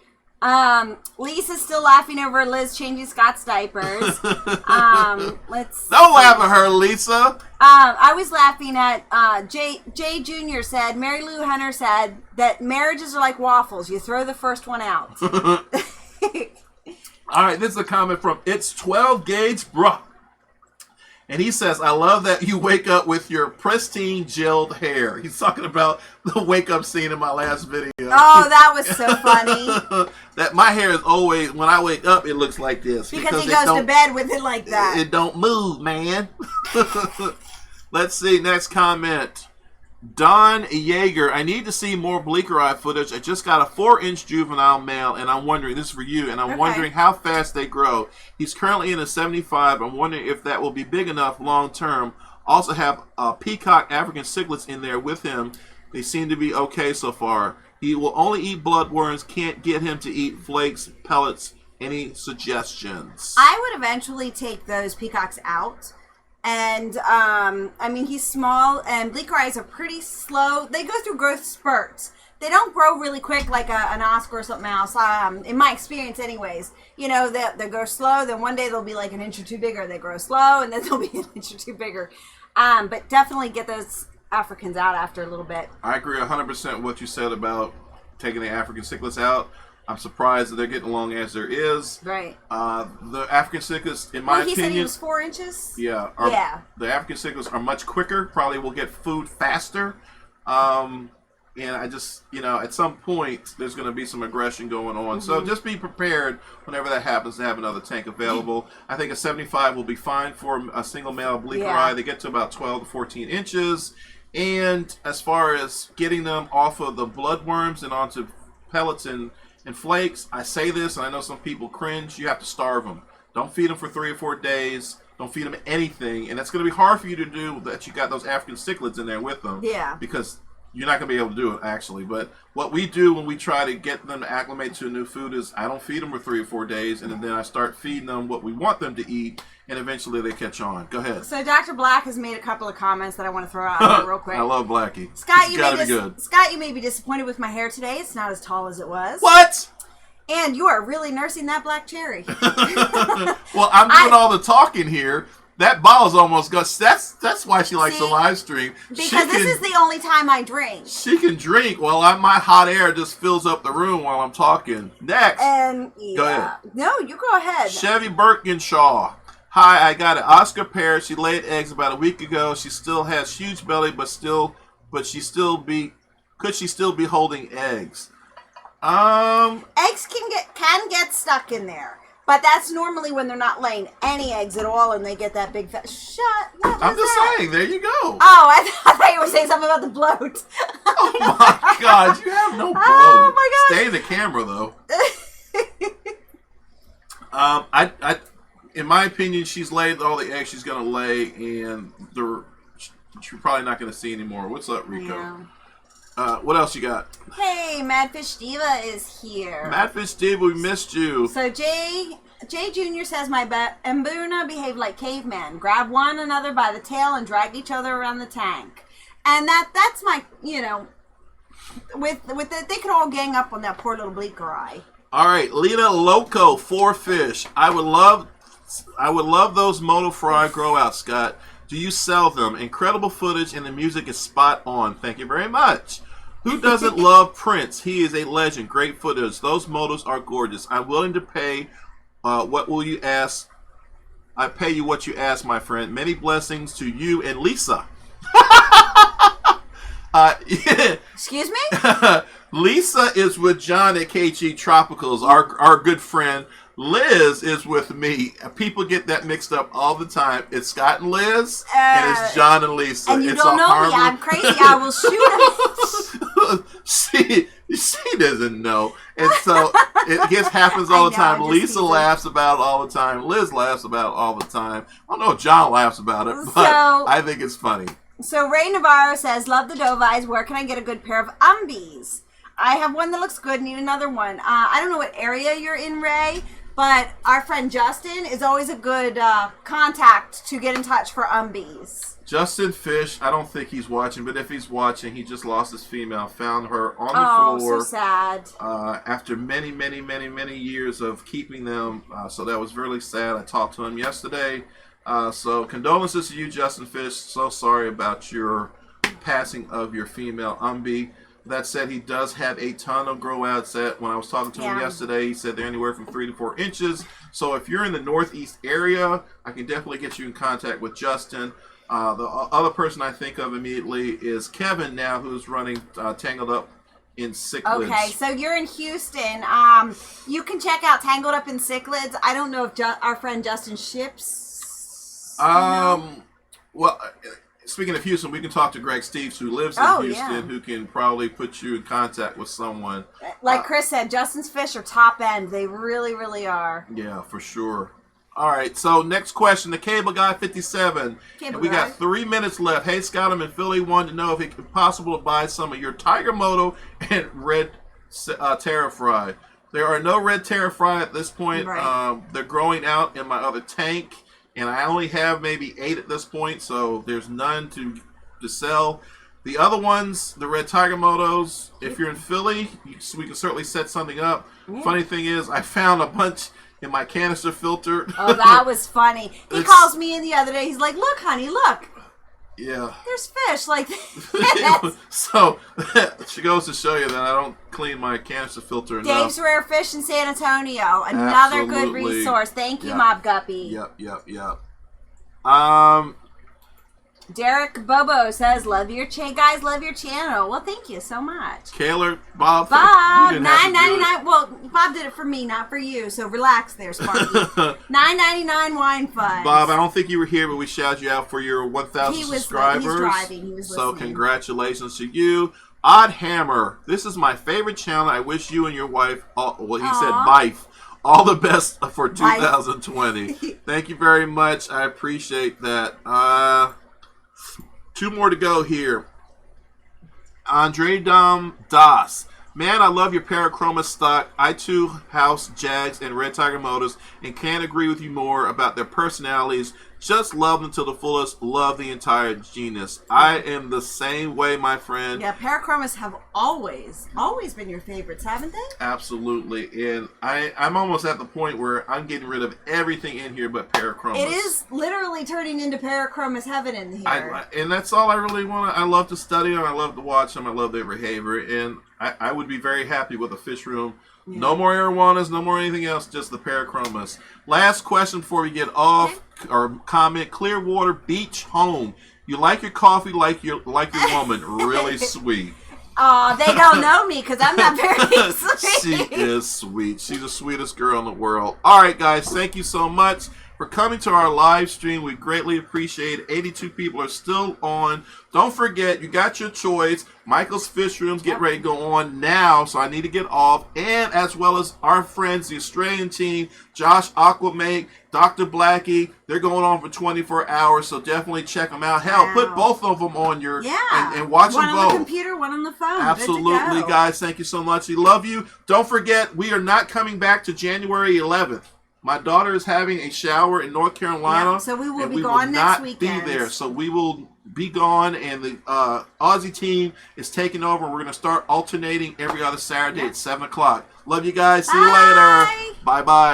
Lisa's still laughing over Liz changing Scott's diapers. Let's Don't laugh at her, Lisa. I was laughing at Jay Jr. said, Mary Lou Hunter said that marriages are like waffles. You throw the first one out. All right, this is a comment from It's 12 Gauge Bruh. And he says, I love that you wake up with your pristine gelled hair. He's talking about the wake up scene in my last video. Oh, that was so funny. That my hair is always, when I wake up, it looks like this. Because he goes to bed with it like that. It don't move, man. Let's see, next comment. Don Yeager, I need to see more bleaker eye footage. I just got a 4-inch juvenile male, and I'm wondering, this is for you, and I'm wondering how fast they grow. He's currently in a 75. I'm wondering if that will be big enough long term. Also have peacock African cichlids in there with him. They seem to be okay so far. He will only eat bloodworms. Can't get him to eat flakes, pellets. Any suggestions? I would eventually take those peacocks out. And, I mean, he's small, and bleaker eyes are pretty slow. They go through growth spurts. They don't grow really quick like an Oscar or something else, in my experience anyways. You know, they grow slow, then one day they'll be like an inch or two bigger. They grow slow, and then they'll be an inch or two bigger. But definitely get those Africans out after a little bit. I agree 100% with what you said about taking the African cichlids out. I'm surprised that they're getting along as there is. Right. The African cichlids, in my opinion... He said he was 4 inches? Yeah. The African cichlids are much quicker. Probably will get food faster. And I just, at some point, there's going to be some aggression going on. So just be prepared whenever that happens to have another tank available. I think a 75 will be fine for a single male bleaker eye. They get to about 12 to 14 inches. And as far as getting them off of the bloodworms and onto pellets and flakes, I say this, and I know some people cringe, you have to starve them. Don't feed them for 3 or 4 days. Don't feed them anything. And that's going to be hard for you to do that you got those African cichlids in there with them. Yeah. Because you're not going to be able to do it, actually. But what we do when we try to get them to acclimate to a new food is I don't feed them for 3 or 4 days, and then I start feeding them what we want them to eat, and eventually they catch on. Go ahead. So Dr. Black has made a couple of comments that I want to throw out there real quick. I love Blackie. Scott, you may be disappointed with my hair today. It's not as tall as it was. What? And you are really nursing that black cherry. Well, I'm doing all the talking here. That bottle's almost gone. That's why she likes the live stream. Because this is the only time I drink. She can drink while my hot air just fills up the room while I'm talking. Next. Go ahead. No, you go ahead. Chevy Birkinshaw. Hi, I got an Oscar pair. She laid eggs about a week ago. She still has huge belly, could she still be holding eggs? Eggs can get stuck in there. But that's normally when they're not laying any eggs at all and they get that big fat... I'm just saying, there you go. Oh, I thought you were saying something about the bloat. Oh my God, you have no bloat. Oh my God. Stay in the camera, though. In my opinion, she's laid all the eggs she's going to lay, and you're probably not going to see anymore. What's up, Rico? Yeah. What else you got? Hey, Madfish Diva is here. Madfish Diva, we missed you. So Jay Jay Jr. says my Mbuna behaved like cavemen. Grab one another by the tail and drag each other around the tank. And that's my, with it, they could all gang up on that poor little bleaker eye. All right, Lita Loco, 4 fish. I would love those moto fry grow out, Scott. Do you sell them? Incredible footage and the music is spot on. Thank you very much. Who doesn't love Prince? He is a legend. Great footage. Those motos are gorgeous. I'm willing to pay. What will you ask? I pay you what you ask, my friend. Many blessings to you and Lisa. Yeah. Excuse me? Lisa is with John at KG Tropicals, our good friend. Liz is with me. People get that mixed up all the time. It's Scott and Liz, and it's John and Lisa. And you it's don't know me. I'm crazy. I will shoot him. She doesn't know. And so it happens all the time. Lisa laughs about it all the time. Liz laughs about it all the time. I don't know if John laughs about it, but I think it's funny. So Ray Navarro says, love the dove eyes. Where can I get a good pair of umbies? I have one that looks good. Need another one. I don't know what area you're in, Ray, but our friend Justin is always a good contact to get in touch for umbies. Justin Fish, I don't think he's watching, but if he's watching, he just lost his female. Found her on the floor. Oh, so sad. After many years of keeping them. So that was really sad. I talked to him yesterday. So condolences to you, Justin Fish. So sorry about your passing of your female umbie. That said, he does have a ton of grow outs. When I was talking to him yesterday, he said they're anywhere from 3 to 4 inches. So if you're in the Northeast area, I can definitely get you in contact with Justin. The other person I think of immediately is Kevin now, who's running Tangled Up in Cichlids. Okay, so you're in Houston. You can check out Tangled Up in Cichlids. I don't know if our friend Justin ships. Well, speaking of Houston, we can talk to Greg Steves, who lives in Houston, who can probably put you in contact with someone. Like Chris said, Justin's fish are top end. They really, really are. Yeah, for sure. All right, so next question. The Cable Guy 57. We got 3 minutes left. Hey, Scott, I'm in Philly. Wanted to know if it's possible to buy some of your Tiger Moto and Red Terra Fry. There are no Red Terra Fry at this point. Right. They're growing out in my other tank, and I only have maybe 8 at this point, so there's none to sell. The other ones, the Red Tiger Motos, if you're in Philly, we can certainly set something up. Yeah. Funny thing is, I found a bunch in my canister filter. Oh, that was funny. He calls me in the other day. He's like, look, honey, look. Yeah. There's fish like that. So, she goes to show you that I don't clean my canister filter enough. Dave's Rare Fish in San Antonio. Another good resource. Thank you, Mob Guppy. Yep. Derek Bobo says, love your guys, love your channel. Well, thank you so much. Kaylor, Bob, $9.99. Well, Bob did it for me, not for you. So relax there, Sparky. $9.99 wine fund. Bob, I don't think you were here, but we shouted you out for your 1,000 subscribers. He's driving. He was listening. So congratulations to you. Odd Hammer. This is my favorite channel. I wish you and your wife, said wife, all the best for 2020. Thank you very much. I appreciate that. 2 more to go here. Andre Das. Man, I love your Parachroma stock. I too house Jags and Red Tiger Motors and can't agree with you more about their personalities. Just love them to the fullest. Love the entire genus. I am the same way, my friend. Yeah, Parachromas have always been your favorites, haven't they? Absolutely. And I'm almost at the point where I'm getting rid of everything in here but Parachromas. It is literally turning into Parachromas heaven in here. And that's all I really want. I love to study them. I love to watch them. I love their behavior. And I would be very happy with a fish room. Yeah. No more arowanas, no more anything else, just the Parachromas. Last question before we get off, or comment, Clearwater Beach Home. You like your coffee like your woman. Really sweet. Oh, they don't know me because I'm not very sweet. She is sweet. She's the sweetest girl in the world. All right, guys, thank you so much for coming to our live stream. We greatly appreciate it. 82 people are still on. Don't forget, you got your choice. Michael's Fish Rooms get ready to go on now, so I need to get off. And as well as our friends, the Australian team, Josh Aquamake, Dr. Blackie, they're going on for 24 hours, so definitely check them out. Hell, put both of them on your and watch them both. One on the computer, one on the phone. Absolutely, guys. Thank you so much. We love you. Don't forget, we are not coming back to January 11th. My daughter is having a shower in North Carolina. Yeah, so we will and be gone next not weekend. be there. So we will be gone, and the Aussie team is taking over. We're going to start alternating every other Saturday at 7 o'clock. Love you guys. See you later. Bye. Bye-bye.